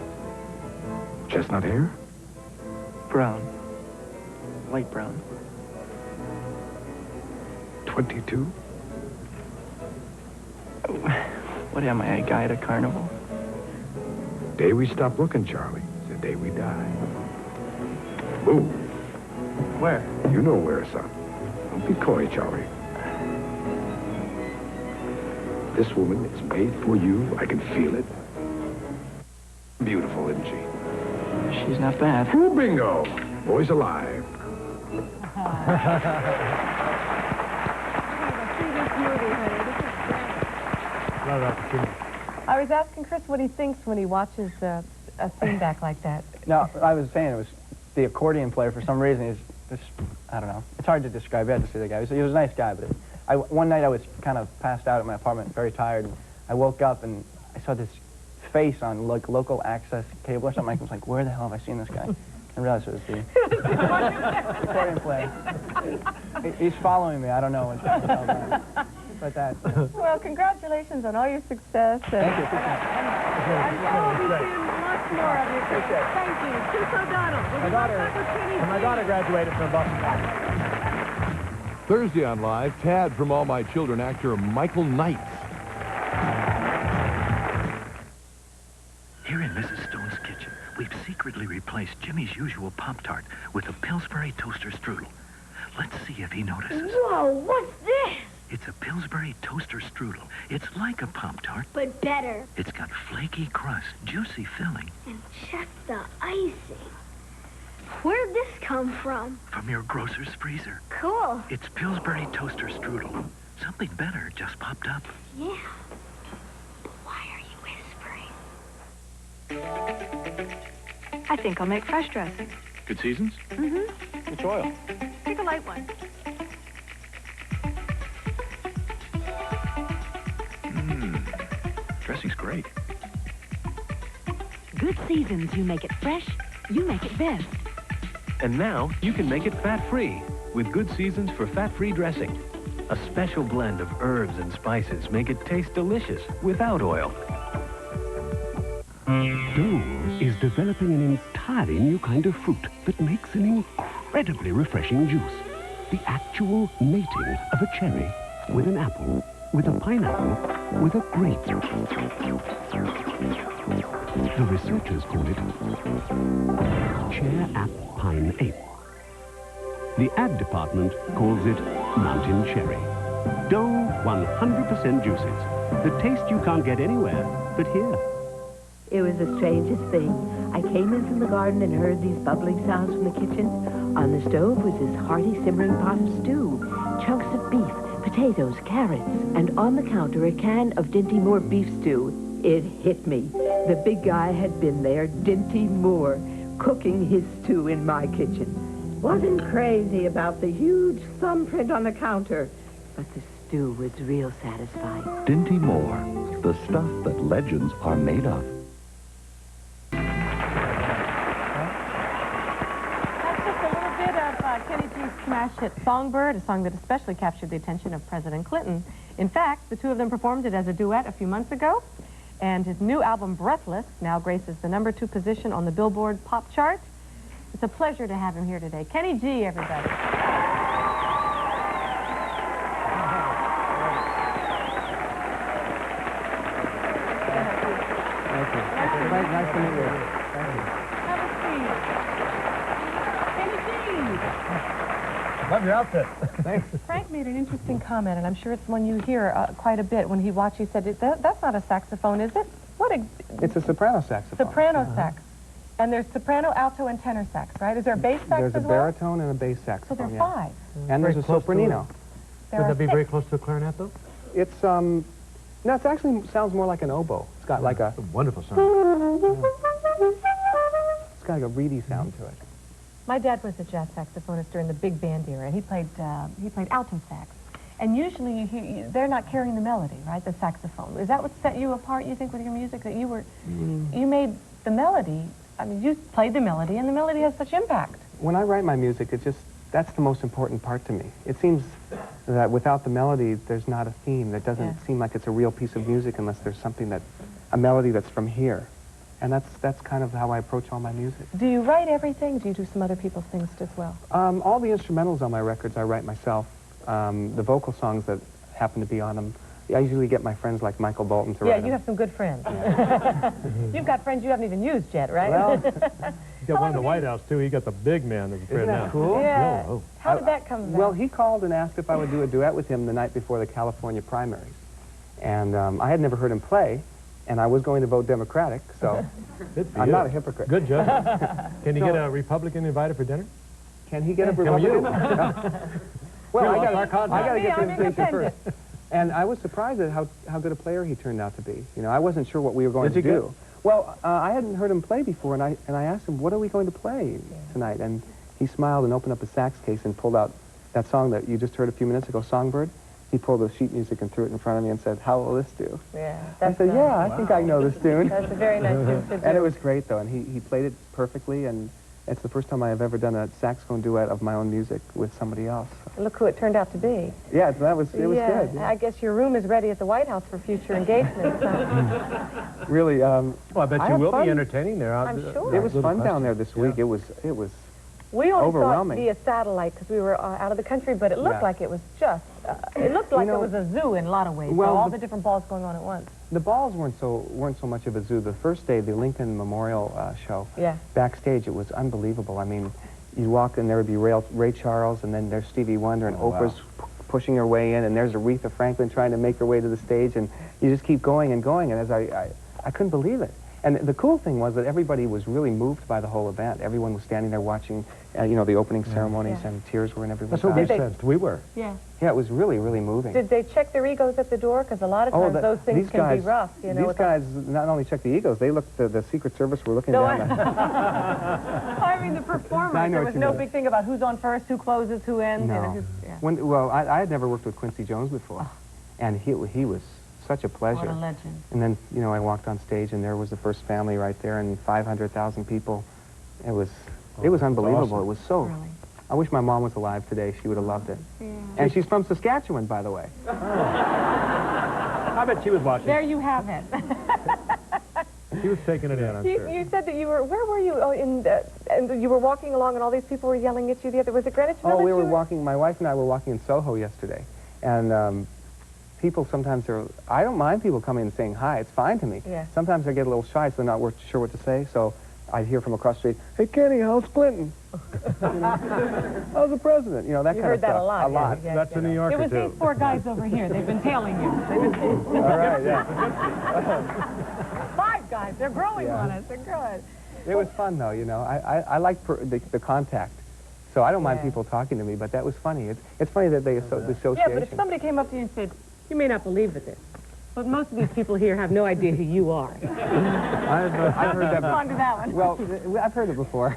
Speaker 8: Chestnut hair?
Speaker 16: Brown. Light brown.
Speaker 8: 22?
Speaker 16: What am I, a guy at a carnival?
Speaker 8: Day we stop looking, Charlie, is the day we die. Move.
Speaker 16: Where?
Speaker 8: You know where, son. Don't be coy, Charlie. This woman is made for you. I can feel it. Beautiful, isn't she?
Speaker 16: She's not bad.
Speaker 8: Ooh, bingo. Boy's alive.
Speaker 2: I was asking Chris what he thinks when he watches a scene back like that.
Speaker 16: No, I was saying it was the accordion player for some reason. He's just, I don't know. It's hard to describe. You had to see the guy. He was a nice guy, but one night I was kind of passed out at my apartment, very tired. And I woke up and I saw this face on like local access cable or something. I was like, where the hell have I seen this guy? I realized it was the accordion player. He's following me. I don't know. But that.
Speaker 2: Well, congratulations on all your success.
Speaker 16: Thank you.
Speaker 2: I'm sure we'll be seeing much more of you. Thank you. Chris O'Donnell.
Speaker 3: My daughter graduated from Boston College.
Speaker 1: Thursday on Live, Tad from All My Children actor Michael Knight.
Speaker 17: Here in Mrs. Stone's kitchen, we've secretly replaced Jimmy's usual Pop-Tart with a Pillsbury toaster strudel. Let's see if he notices.
Speaker 18: Whoa, what's this?
Speaker 17: It's a Pillsbury toaster strudel. It's like a Pop-Tart,
Speaker 18: But better.
Speaker 17: it's got flaky crust, juicy filling.
Speaker 18: And check the icing. Where'd this come from?
Speaker 17: From your grocer's freezer.
Speaker 18: Cool.
Speaker 17: It's Pillsbury toaster strudel. Something better just popped up.
Speaker 18: Yeah. But why are you whispering?
Speaker 7: I think I'll make fresh dressing.
Speaker 6: Good seasons?
Speaker 7: Mm-hmm.
Speaker 16: Which oil?
Speaker 7: Take a light one.
Speaker 6: Dressing's great.
Speaker 14: Good seasons, you make it fresh, you make it best.
Speaker 19: And now, you can make it fat-free with Good Seasons for fat-free dressing. A special blend of herbs and spices make it taste delicious without oil.
Speaker 20: Dole is developing an entirely new kind of fruit that makes an incredibly refreshing juice. The actual mating of a cherry with an apple, with a pineapple, with a grape. The researchers call it Chair App Pine Ape. The ad department calls it Mountain Cherry. Dole 100% juices. The taste you can't get anywhere but here.
Speaker 21: It was the strangest thing. I came in from the garden and heard these bubbling sounds from the kitchen. On the stove was this hearty simmering pot of stew, chunks of beef, potatoes, carrots, and on the counter a can of Dinty Moore beef stew. It hit me. The big guy had been there, Dinty Moore, cooking his stew in my kitchen. Wasn't crazy about the huge thumbprint on the counter, but the stew was real satisfying.
Speaker 22: Dinty Moore, the stuff that legends are made of.
Speaker 2: Kenny G's smash hit Songbird, a song that especially captured the attention of President Clinton. In fact, the two of them performed it as a duet a few months ago, and his new album, Breathless, now graces the #2 position on the Billboard pop chart. It's a pleasure to have him here today. Kenny G, everybody.
Speaker 16: Thank you. Nice to meet you. Thank you.
Speaker 2: Have a seat. Kenny G.
Speaker 3: Love your outfit. Thanks.
Speaker 2: Frank made an interesting comment, and I'm sure it's one you hear quite a bit. When he watched, he said, that's not a saxophone, is it?
Speaker 16: It's a soprano saxophone.
Speaker 2: Soprano sax. And there's soprano, alto, and tenor sax, right? Is there a bass sax
Speaker 16: There's a
Speaker 2: as well?
Speaker 16: baritone and a bass saxophone.
Speaker 2: So there are 5.
Speaker 16: And there's a sopranino.
Speaker 2: There
Speaker 3: Would
Speaker 2: are
Speaker 3: that be
Speaker 2: 6.
Speaker 3: very close to a clarinet, though?
Speaker 16: It's, no, it actually sounds more like an oboe. It's got like a...
Speaker 3: It's a wonderful sound.
Speaker 16: It's got like a reedy sound to it.
Speaker 2: My dad was a jazz saxophonist during the big band era, and he played alto sax. And usually they're not carrying the melody, right? The saxophone. Is that what set you apart, you think, with your music? That you were, you made the melody. I mean, you played the melody, and the melody has such impact.
Speaker 16: When I write my music, that's the most important part to me. It seems that without the melody, there's not a theme. That doesn't seem like it's a real piece of music unless there's something a melody that's from here. And that's kind of how I approach all my music.
Speaker 2: Do you write everything? Do you do some other people's things as well?
Speaker 16: All the instrumentals on my records I write myself. The vocal songs that happen to be on them, I usually get my friends like Michael Bolton to write them.
Speaker 2: Yeah, you have some good friends. You've got friends you haven't even used yet, right?
Speaker 3: Well, you got one in the White House, too. He got the big man as a friend now.
Speaker 16: Isn't that cool?
Speaker 2: Yeah.
Speaker 3: Oh.
Speaker 2: How did that come about?
Speaker 16: Well, he called and asked if I would do a duet with him the night before the California primaries.
Speaker 4: And I had never heard him play, and I was going to vote Democratic, so I'm not a hypocrite.
Speaker 3: Good judge. Can you get a Republican invited for dinner?
Speaker 4: Can he get a Republican? Well, I got to get the invitation first. And I was surprised at how good a player he turned out to be. You know, I wasn't sure what we were going to do. Well, I hadn't heard him play before, and I asked him, what are we going to play tonight? And he smiled and opened up a sax case and pulled out that song that you just heard a few minutes ago, Songbird. He pulled the sheet music and threw it in front of me and said, how will this do?
Speaker 2: Yeah.
Speaker 4: I said, yeah, I think I know this tune.
Speaker 2: That's a very nice tune to do.
Speaker 4: And it was great, though, and he played it perfectly, and it's the first time I have ever done a saxophone duet of my own music with somebody else.
Speaker 2: Look who it turned out to be.
Speaker 4: Yeah, it was good. Yeah.
Speaker 2: I guess your room is ready at the White House for future engagements.
Speaker 4: Really,
Speaker 3: well, I bet you will be entertaining there.
Speaker 2: I'm sure.
Speaker 4: It was fun down there this week. It was
Speaker 2: we only
Speaker 4: overwhelming.
Speaker 2: saw it via satellite because we were out of the country, but it looked like it was just, it looked like it was a zoo in a lot of ways.
Speaker 4: Well,
Speaker 2: all the different balls going on at once.
Speaker 4: The balls weren't so much of a zoo. The first day, the Lincoln Memorial show,
Speaker 2: yeah.
Speaker 4: Backstage, it was unbelievable. I mean, you'd walk and there would be Ray Charles, and then there's Stevie Wonder, and Oprah's pushing her way in, and there's Aretha Franklin trying to make her way to the stage, and you just keep going and going, and as I couldn't believe it. And the cool thing was that everybody was really moved by the whole event. Everyone was standing there watching, you know, the opening ceremonies, and tears were in everyone's eyes.
Speaker 3: That's what we sensed. We were.
Speaker 2: Yeah.
Speaker 4: Yeah, it was really, really moving.
Speaker 2: Did they check their egos at the door? Because a lot of times those things can be rough. You know,
Speaker 4: these guys not only checked the egos, they looked, the Secret Service were looking down.
Speaker 2: I mean, the performers, there was no big thing about who's on first, who closes, who ends.
Speaker 4: No.
Speaker 2: You know,
Speaker 4: Well, I had never worked with Quincy Jones before, and he was such a pleasure.
Speaker 2: What a legend.
Speaker 4: And then, you know, I walked on stage, and there was the first family right there, and 500,000 people. It was unbelievable.
Speaker 3: Awesome.
Speaker 4: It was so...
Speaker 2: Really?
Speaker 4: I wish my mom was alive today. She would have loved it. Yeah. And she's from Saskatchewan, by the way.
Speaker 3: Oh. I bet she was watching.
Speaker 2: There you have it.
Speaker 3: She was taking it in, I'm sure.
Speaker 2: You said that you were... Where were you? Oh, and you were walking along, and all these people were yelling at you. Was it Greenwich Village?
Speaker 4: Oh, we were walking... My wife and I were walking in Soho yesterday, and... people sometimes I don't mind people coming and saying hi. It's fine to me.
Speaker 2: Yeah.
Speaker 4: Sometimes I get a little shy, so they're not sure what to say. So I hear from across the street, "Hey, Kenny, how's Clinton? How's the president?" You know, that kind of stuff.
Speaker 2: You heard that a lot.
Speaker 4: A lot.
Speaker 2: Yeah,
Speaker 3: that's a New Yorker,
Speaker 2: too. It was these four guys over here. They've been tailing you.
Speaker 4: All right, yeah.
Speaker 2: 5 guys. They're growing on us. They're good.
Speaker 4: It was fun, though, you know. I like the contact. So I don't mind people talking to me, but that was funny. It's funny that the association...
Speaker 2: Yeah, but if somebody came up to you and said, you may not believe it, but most of these people here have no idea who you are.
Speaker 4: I've heard that before.
Speaker 2: On to that one.
Speaker 4: Well, I've heard it before.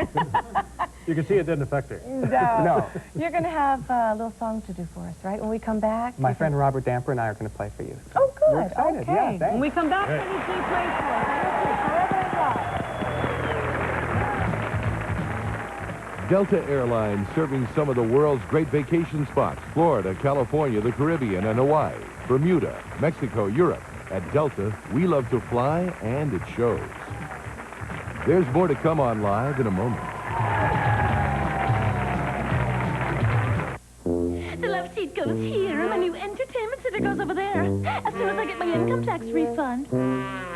Speaker 3: You can see it didn't affect her.
Speaker 2: No. You're going to have a little song to do for us, right, when we come back?
Speaker 4: My friend Robert Damper and I are going to play for you. So
Speaker 2: oh, good.
Speaker 4: We're excited.
Speaker 2: Okay.
Speaker 4: Yeah, thanks.
Speaker 2: When we come back, Kenny G plays for us.
Speaker 1: Delta Airlines serving some of the world's great vacation spots: Florida, California, the Caribbean, and Hawaii, Bermuda, Mexico, Europe. At Delta, we love to fly, and it shows. There's more to come on Live in a moment.
Speaker 5: The love seat goes here, and my new entertainment center goes over there. As soon as I get my income tax refund.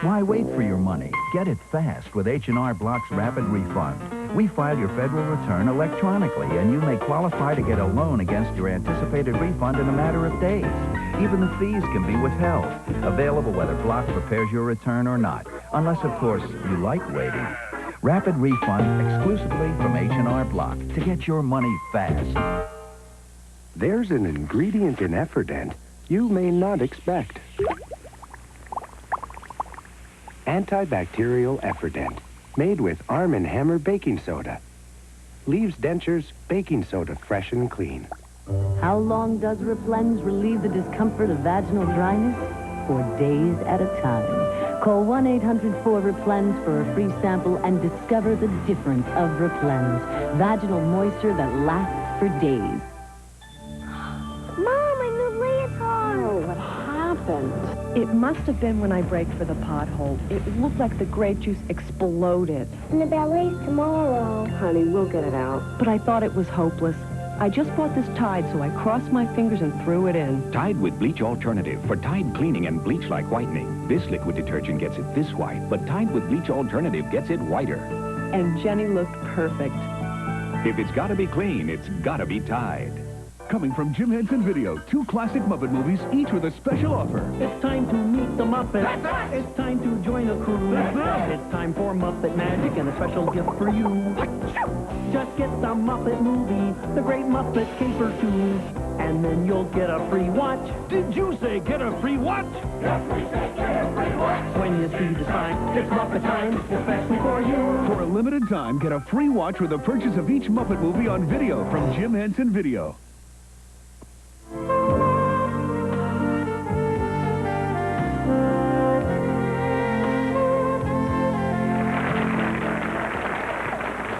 Speaker 23: Why wait for your money? Get it fast with H&R Block's Rapid Refund. We file your federal return electronically, and you may qualify to get a loan against your anticipated refund in a matter of days. Even the fees can be withheld. Available whether Block prepares your return or not, unless, of course, you like waiting. Rapid Refund exclusively from H&R Block to get your money fast.
Speaker 8: There's an ingredient in Efferdent you may not expect. Antibacterial Efferdent, made with Arm & Hammer baking soda. Leaves dentures baking soda fresh and clean.
Speaker 21: How long does Replens relieve the discomfort of vaginal dryness? For days at a time. Call 1-800-4-REPLENS for a free sample and discover the difference of Replens. Vaginal moisture that lasts for days.
Speaker 18: Mom, my new leotard!
Speaker 13: Oh, what happened? It must have been when I braked for the pothole. It looked like the grape juice exploded.
Speaker 18: And the ballet's tomorrow.
Speaker 13: Honey, we'll get it out. But I thought it was hopeless. I just bought this Tide, so I crossed my fingers and threw it in.
Speaker 24: Tide with Bleach Alternative for Tide cleaning and bleach-like whitening. This liquid detergent gets it this white, but Tide with Bleach Alternative gets it whiter.
Speaker 13: And Jenny looked perfect.
Speaker 24: If it's gotta be clean, it's gotta be Tide.
Speaker 9: Coming from Jim Henson Video, 2 classic Muppet movies, each with a special offer.
Speaker 10: It's time to meet the Muppets. It's time to join a crew. It's time for Muppet Magic and a special gift for you. Just get the Muppet movie, the Great Muppet Caper 2, and then you'll get a free watch.
Speaker 9: Did you say get a free watch?
Speaker 10: Yes, we said get a free watch. When you see the sign, it's Muppet time, especially for you.
Speaker 9: For a limited time, get a free watch with the purchase of each Muppet movie on video from Jim Henson Video.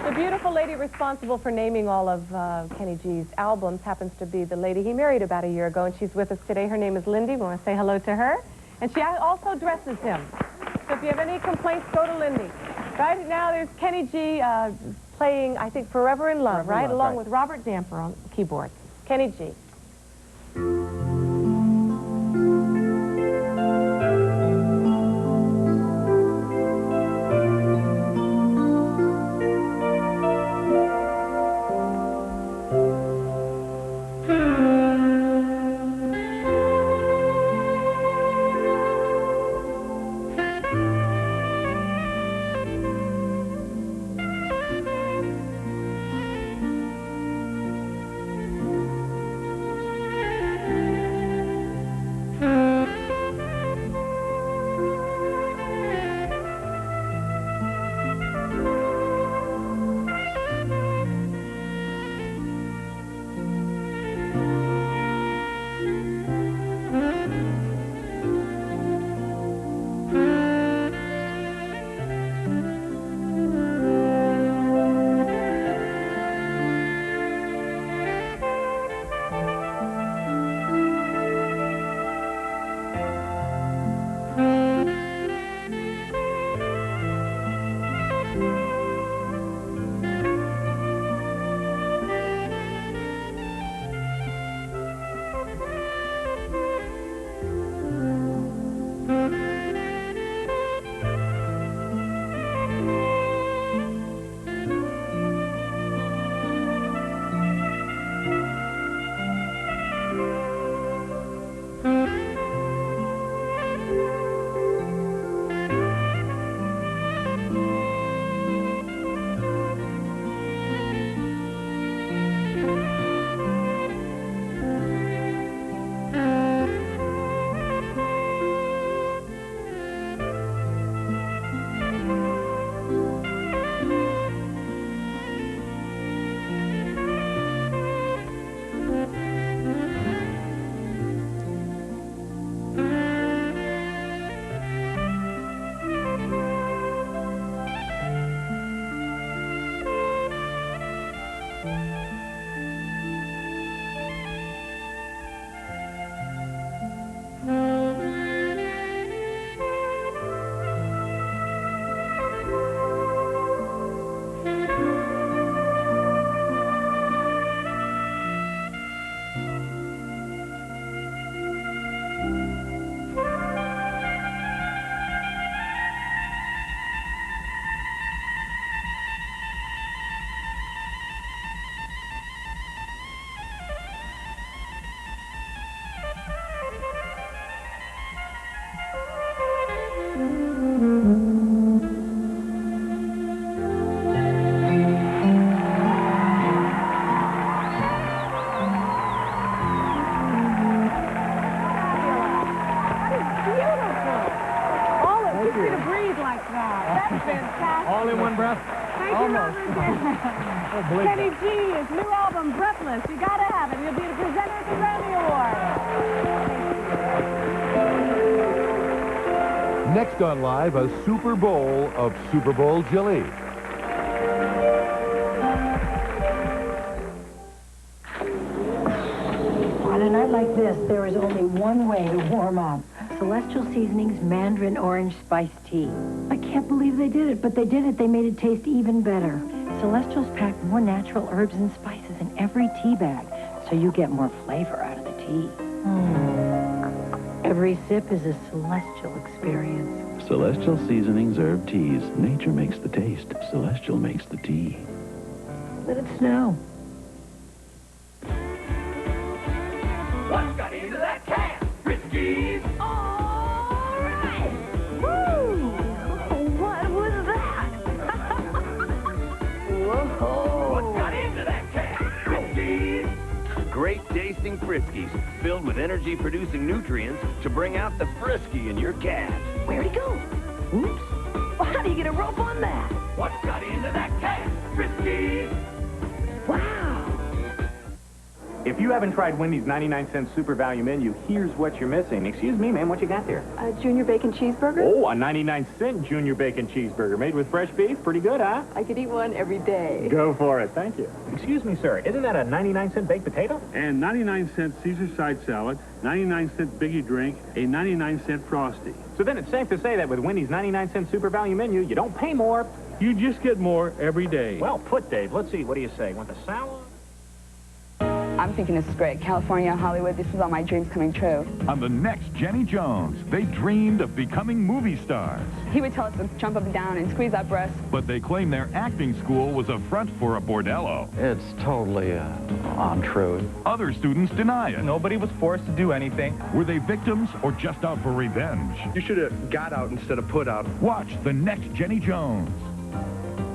Speaker 2: The beautiful lady responsible for naming all of Kenny G's albums happens to be the lady he married about a year ago, and she's with us today. Her name is Lindy. We want to say hello to her. And she also dresses him. So if you have any complaints, go to Lindy. Right now, there's Kenny G playing, I think, Forever in Love, right? Along with Robert Damper on keyboards. Kenny G.
Speaker 3: All in one breath?
Speaker 2: Thank you, Robert. Kenny G, his new album, Breathless. You gotta have it. He'll be the presenter at the Grammy Awards.
Speaker 1: Next on Live, a Super Bowl of Super Bowl jelly.
Speaker 21: On a night like this, there is only one way to warm up. Celestial Seasonings Mandarin Orange Spiced Tea. I can't believe they did it, but they did it. They made it taste even better. Celestial's packed more natural herbs and spices in every tea bag, so you get more flavor out of the tea. Every sip is a Celestial experience.
Speaker 22: Celestial Seasonings Herb Teas. Nature makes the taste. Celestial makes the tea.
Speaker 21: Let it snow.
Speaker 5: Friskies. All right. Woo! What was that? Whoa. What got into that cat? Friskies.
Speaker 11: Great tasting Friskies, filled with energy-producing nutrients to bring out the frisky in your cat.
Speaker 5: Where'd he go? Oops. Well, how do you get a rope on that? What got into that cat? Friskies. Wow.
Speaker 12: If you haven't tried Wendy's 99-cent super value menu, here's what you're missing. Excuse me, ma'am, what you got there?
Speaker 7: A junior bacon cheeseburger?
Speaker 12: Oh, a 99-cent junior bacon cheeseburger made with fresh beef. Pretty good, huh?
Speaker 7: I could eat one every day.
Speaker 12: Go for it. Thank you. Excuse me, sir. Isn't that a 99-cent baked potato?
Speaker 9: And 99-cent Caesar side salad, 99-cent biggie drink, a 99-cent Frosty.
Speaker 12: So then it's safe to say that with Wendy's 99-cent super value menu, you don't pay more.
Speaker 9: You just get more every day.
Speaker 12: Well put, Dave. Let's see. What do you say? Want the salad?
Speaker 15: I'm thinking this is great. California, Hollywood, this is all my dreams coming true.
Speaker 17: On the next Jenny Jones, they dreamed of becoming movie stars.
Speaker 15: He would tell us to jump up and down and squeeze our breasts.
Speaker 17: But they claim their acting school was a front for a bordello.
Speaker 25: It's totally untrue.
Speaker 17: Other students deny it.
Speaker 26: Nobody was forced to do anything.
Speaker 17: Were they victims or just out for revenge?
Speaker 27: You should have got out instead of put out.
Speaker 17: Watch the next Jenny Jones.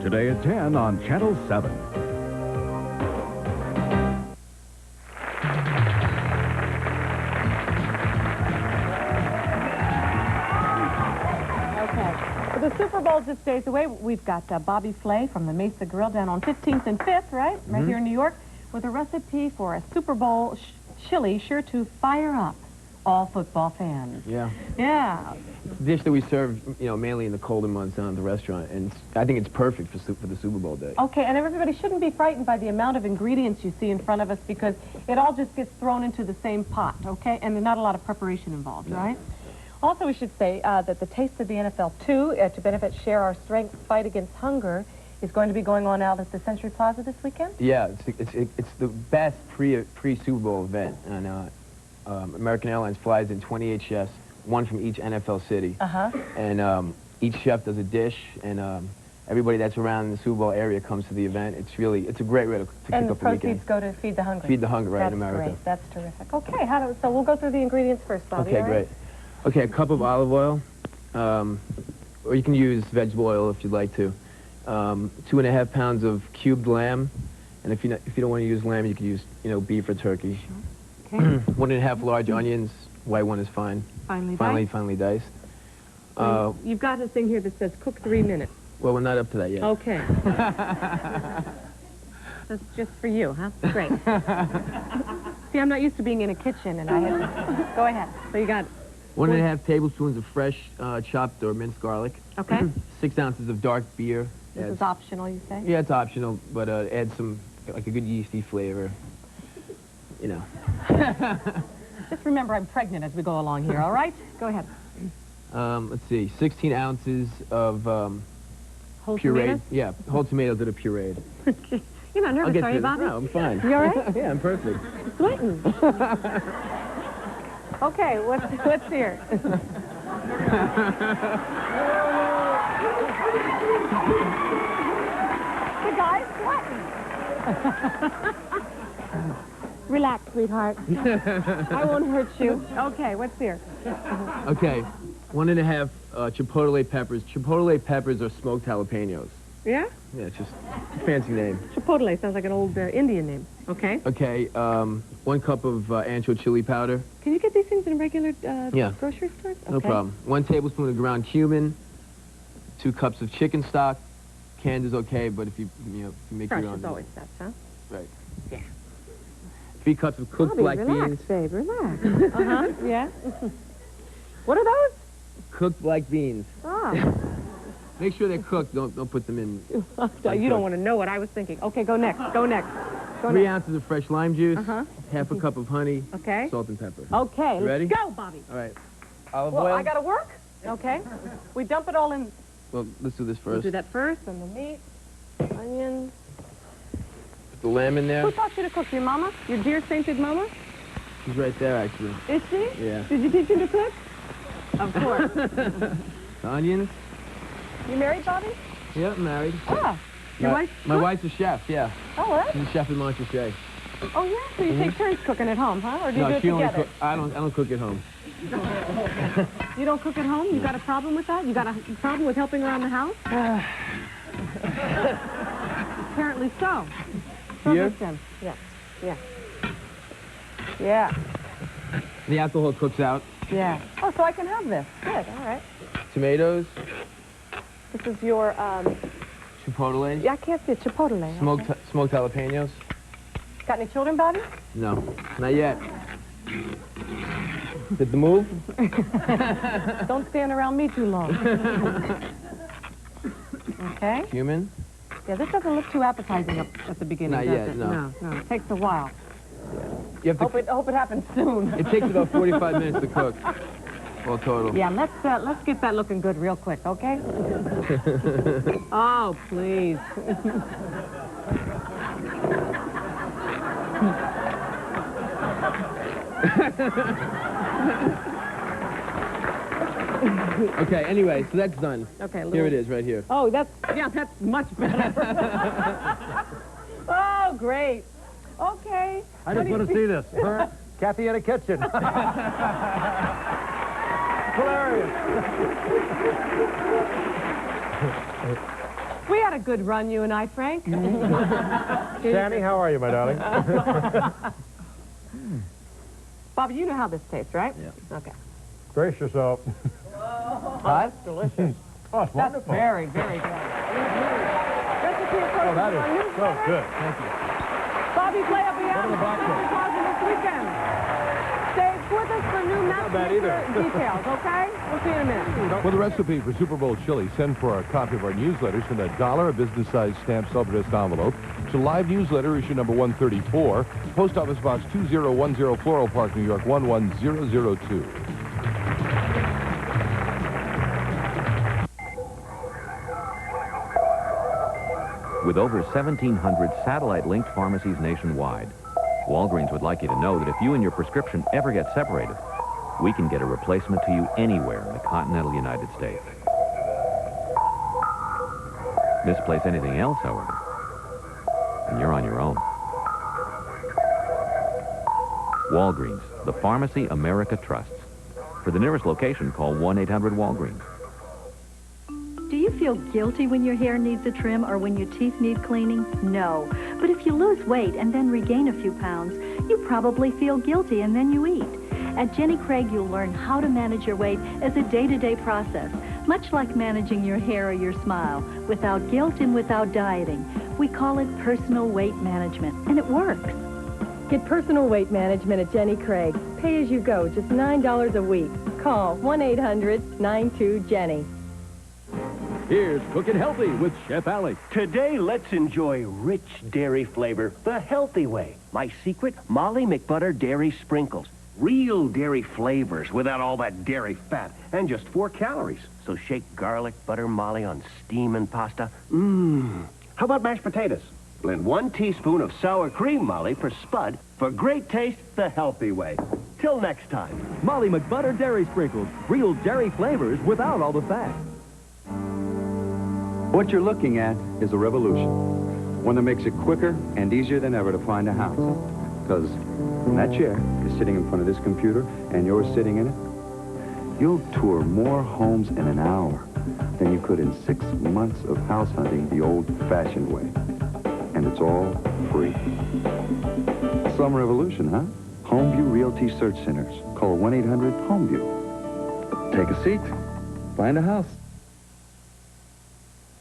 Speaker 23: Today at 10 on Channel 7.
Speaker 2: The Super Bowl just days away. We've got Bobby Flay from the Mesa Grill down on 15th and 5th, right? Right here in New York, with a recipe for a Super Bowl chili sure to fire up all football fans.
Speaker 28: Yeah.
Speaker 2: Yeah.
Speaker 28: It's a dish that we serve, mainly in the colder months down at the restaurant, and I think it's perfect for the Super Bowl day.
Speaker 2: Okay, and everybody shouldn't be frightened by the amount of ingredients you see in front of us because it all just gets thrown into the same pot, okay? And there's not a lot of preparation involved, right? Also, we should say that the Taste of the NFL 2, to benefit Share Our Strength Fight Against Hunger, is going to be going on out at the Century Plaza this weekend?
Speaker 28: Yeah, it's the best pre-Super Bowl event. And American Airlines flies in 28 chefs, one from each NFL city. And each chef does a dish, and everybody that's around in the Super Bowl area comes to the event. It's a great way to kick up the weekend.
Speaker 2: And the proceeds go to Feed the Hungry.
Speaker 28: Feed the Hungry, right, in America.
Speaker 2: That's great. That's terrific. Okay, so we'll go through the ingredients first, Bobby.
Speaker 28: Okay, great. Okay, a cup of olive oil, or you can use vegetable oil if you'd like to. 2.5 pounds of cubed lamb, and if you don't want to use lamb, you can use beef or turkey.
Speaker 2: Sure. Okay.
Speaker 28: 1.5 large onions, white one is fine. Finely diced.
Speaker 2: You've got a thing here that says cook 3 minutes.
Speaker 28: Well, we're not up to that yet.
Speaker 2: Okay. That's just for you, huh? Great. See, I'm not used to being in a kitchen, and I had to... Go ahead. So you got...
Speaker 28: 1.5 tablespoons of fresh chopped or minced garlic.
Speaker 2: Okay.
Speaker 28: 6 ounces of dark beer.
Speaker 2: This is optional, you say?
Speaker 28: Yeah, it's optional, but add some, like a good yeasty flavor.
Speaker 2: Just remember I'm pregnant as we go along here, all right? Go ahead.
Speaker 28: Let's see, 16 ounces of
Speaker 2: whole
Speaker 28: pureed.
Speaker 2: Tomatoes?
Speaker 28: Yeah, whole tomatoes that are pureed.
Speaker 2: You're not nervous, are you, Bobby?
Speaker 28: No, I'm fine.
Speaker 2: You all right?
Speaker 28: Yeah, I'm perfect.
Speaker 2: Sweating. Okay, what's here? The guy's sweating. Relax, sweetheart. I won't hurt you. Okay, what's here?
Speaker 28: Okay, 1.5 chipotle peppers. Chipotle peppers are smoked jalapenos.
Speaker 2: Yeah?
Speaker 28: Yeah, it's just a fancy name.
Speaker 2: Chipotle sounds like an old Indian name. Okay.
Speaker 28: Okay, 1 cup of ancho chili powder.
Speaker 2: Can you get these things in regular grocery stores?
Speaker 28: No problem. 1 tablespoon of ground cumin. 2 cups of chicken stock. Canned is okay, but if you make
Speaker 2: Fresh
Speaker 28: your own.
Speaker 2: is always best, huh?
Speaker 28: Right.
Speaker 2: Yeah.
Speaker 28: 3 cups of cooked black beans.
Speaker 2: Babe, relax. Yeah. What are those?
Speaker 28: Cooked black beans.
Speaker 2: Ah.
Speaker 28: Make sure they're cooked. Don't put them in.
Speaker 2: You don't want to know what I was thinking. Okay, go next. Go next.
Speaker 28: 3 ounces of fresh lime juice. Half a cup of honey.
Speaker 2: Okay.
Speaker 28: Salt and pepper.
Speaker 2: Okay.
Speaker 28: You ready?
Speaker 2: Let's go, Bobby.
Speaker 28: All right. Olive
Speaker 2: Well,
Speaker 28: oil.
Speaker 2: I got to work. Okay. We dump it all in.
Speaker 28: Well, let's do this
Speaker 2: We'll
Speaker 28: first.
Speaker 2: do that first, and the meat, onions.
Speaker 28: Put the lamb in there.
Speaker 2: Who taught you to cook? Your mama? Your dear sainted mama?
Speaker 28: She's right there, actually.
Speaker 2: Is she?
Speaker 28: Yeah.
Speaker 2: Did you teach him to cook? Of course.
Speaker 28: The onions.
Speaker 2: You married, Bobby?
Speaker 28: Yeah, I'm married.
Speaker 2: Ah. Your wife?
Speaker 28: My wife's a chef, yeah.
Speaker 2: Oh, what?
Speaker 28: She's a chef in Montrachet.
Speaker 2: Oh, yeah? So you take turns cooking at home, huh? Or do you do it
Speaker 28: she only
Speaker 2: together?
Speaker 28: I don't cook at home.
Speaker 2: You don't cook at home? You got a problem with that? You got a problem with helping around the house? Apparently so. So
Speaker 28: Here?
Speaker 2: this then. Yeah. Yeah. Yeah.
Speaker 28: The alcohol cooks out.
Speaker 2: Yeah. Oh, so I can have this. Good. All right.
Speaker 28: Tomatoes.
Speaker 2: This is your,
Speaker 28: Chipotle.
Speaker 2: Yeah, I can't see it. Chipotle.
Speaker 28: Smoked,
Speaker 2: Okay.
Speaker 28: smoked jalapenos.
Speaker 2: Got any children, Bobby?
Speaker 28: No, not yet. Did the move?
Speaker 2: Don't stand around me too long. Okay.
Speaker 28: Cumin.
Speaker 2: Yeah, this doesn't look too appetizing up at the beginning,
Speaker 28: Not
Speaker 2: does
Speaker 28: yet,
Speaker 2: it?
Speaker 28: no.
Speaker 2: No, it takes a while.
Speaker 28: You have to,
Speaker 2: Hope it happens soon.
Speaker 28: it takes about 45 minutes to cook. All total.
Speaker 2: Yeah, let's get that looking good real quick, okay? Oh, please.
Speaker 28: Okay, anyway, so that's done.
Speaker 2: Okay,
Speaker 28: Here it is, right here.
Speaker 2: Oh, that's much better. Oh, great. Okay.
Speaker 3: I just want to see this. Her, Kathie in a kitchen. Hilarious.
Speaker 2: We had a good run, you and I, Frank.
Speaker 3: Sandy, how are you, my darling?
Speaker 2: Bobby, you know how this tastes, right?
Speaker 28: Yeah.
Speaker 2: Okay.
Speaker 3: Brace yourself.
Speaker 2: Oh, that's delicious.
Speaker 3: Oh, it's
Speaker 2: That's
Speaker 3: wonderful.
Speaker 2: very, very good. Recipe of
Speaker 3: Oh, that is so good.
Speaker 28: Thank you.
Speaker 2: Bobby Flay will be out
Speaker 3: Go to the box
Speaker 2: in this weekend. Stay with us for new matchmaker details, okay? We'll see you in a minute.
Speaker 1: For the recipe for Super Bowl chili, send for a copy of our newsletter. Send $1 a business-sized stamped self-addressed envelope to Live Newsletter, issue number 134, Post Office Box 2010, Floral Park, New York 11002.
Speaker 24: With over 1,700 satellite-linked pharmacies nationwide, Walgreens would like you to know that if you and your prescription ever get separated, we can get a replacement to you anywhere in the continental United States. Misplace anything else, however, and you're on your own. Walgreens, the pharmacy America trusts. For the nearest location, call 1-800-WALGREENS.
Speaker 4: Do you feel guilty when your hair needs a trim or when your teeth need cleaning? No. But if you lose weight and then regain a few pounds, you probably feel guilty and then you eat. At Jenny Craig, you'll learn how to manage your weight as a day-to-day process, much like managing your hair or your smile, without guilt and without dieting. We call it personal weight management, and it works.
Speaker 13: Get personal weight management at Jenny Craig. Pay as you go, just $9 a week. Call 1-800-92-JENNY.
Speaker 6: Here's Cookin' Healthy with Chef Alec. Today, let's enjoy rich dairy flavor the healthy way. My secret, Molly McButter Dairy Sprinkles. Real dairy flavors without all that dairy fat and just 4 calories. So shake garlic butter Molly on steamin' pasta. How about mashed potatoes? Blend 1 teaspoon of sour cream Molly for spud for great taste the healthy way. Till next time.
Speaker 8: Molly McButter Dairy Sprinkles. Real dairy flavors without all the fat.
Speaker 14: What you're looking at is a revolution. One that makes it quicker and easier than ever to find a house. Because when that chair is sitting in front of this computer and you're sitting in it, you'll tour more homes in an hour than you could in 6 months of house hunting the old-fashioned way. And it's all free. Some revolution, huh? Homeview Realty Search Centers. Call 1-800-HOMEVIEW. Take a seat. Find a house.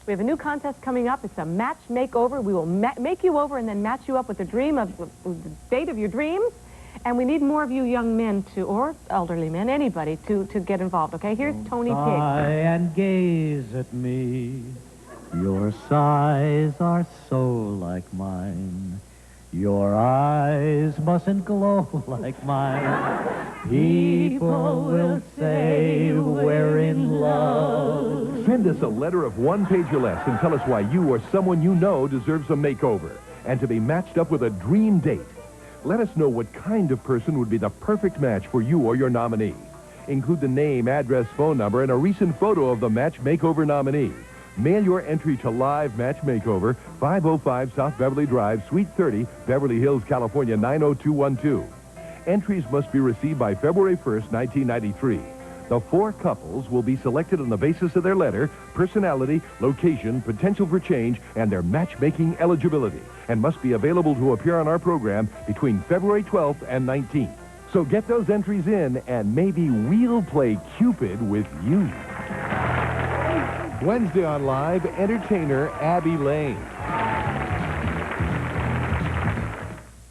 Speaker 2: We have a new contest coming up. It's a match makeover. We will make you over and then match you up with the date of your dreams. And we need more of you young men or elderly men, anybody, to get involved, okay? Here's Tony Pig.
Speaker 10: Sigh and gaze at me. Your sighs are so like mine. Your eyes mustn't glow like mine. People will say we're in love.
Speaker 1: Send us a letter of 1 page or less and tell us why you or someone you know deserves a makeover and to be matched up with a dream date. Let us know what kind of person would be the perfect match for you or your nominee. Include the name, address, phone number, and a recent photo of the match makeover nominee. Mail your entry to Live Match Makeover, 505 South Beverly Drive, Suite 30, Beverly Hills, California, 90212. Entries must be received by February 1st, 1993. The 4 couples will be selected on the basis of their letter, personality, location, potential for change, and their matchmaking eligibility, and must be available to appear on our program between February 12th and 19th. So get those entries in, and maybe we'll play Cupid with you. Wednesday on Live, entertainer Abby Lane.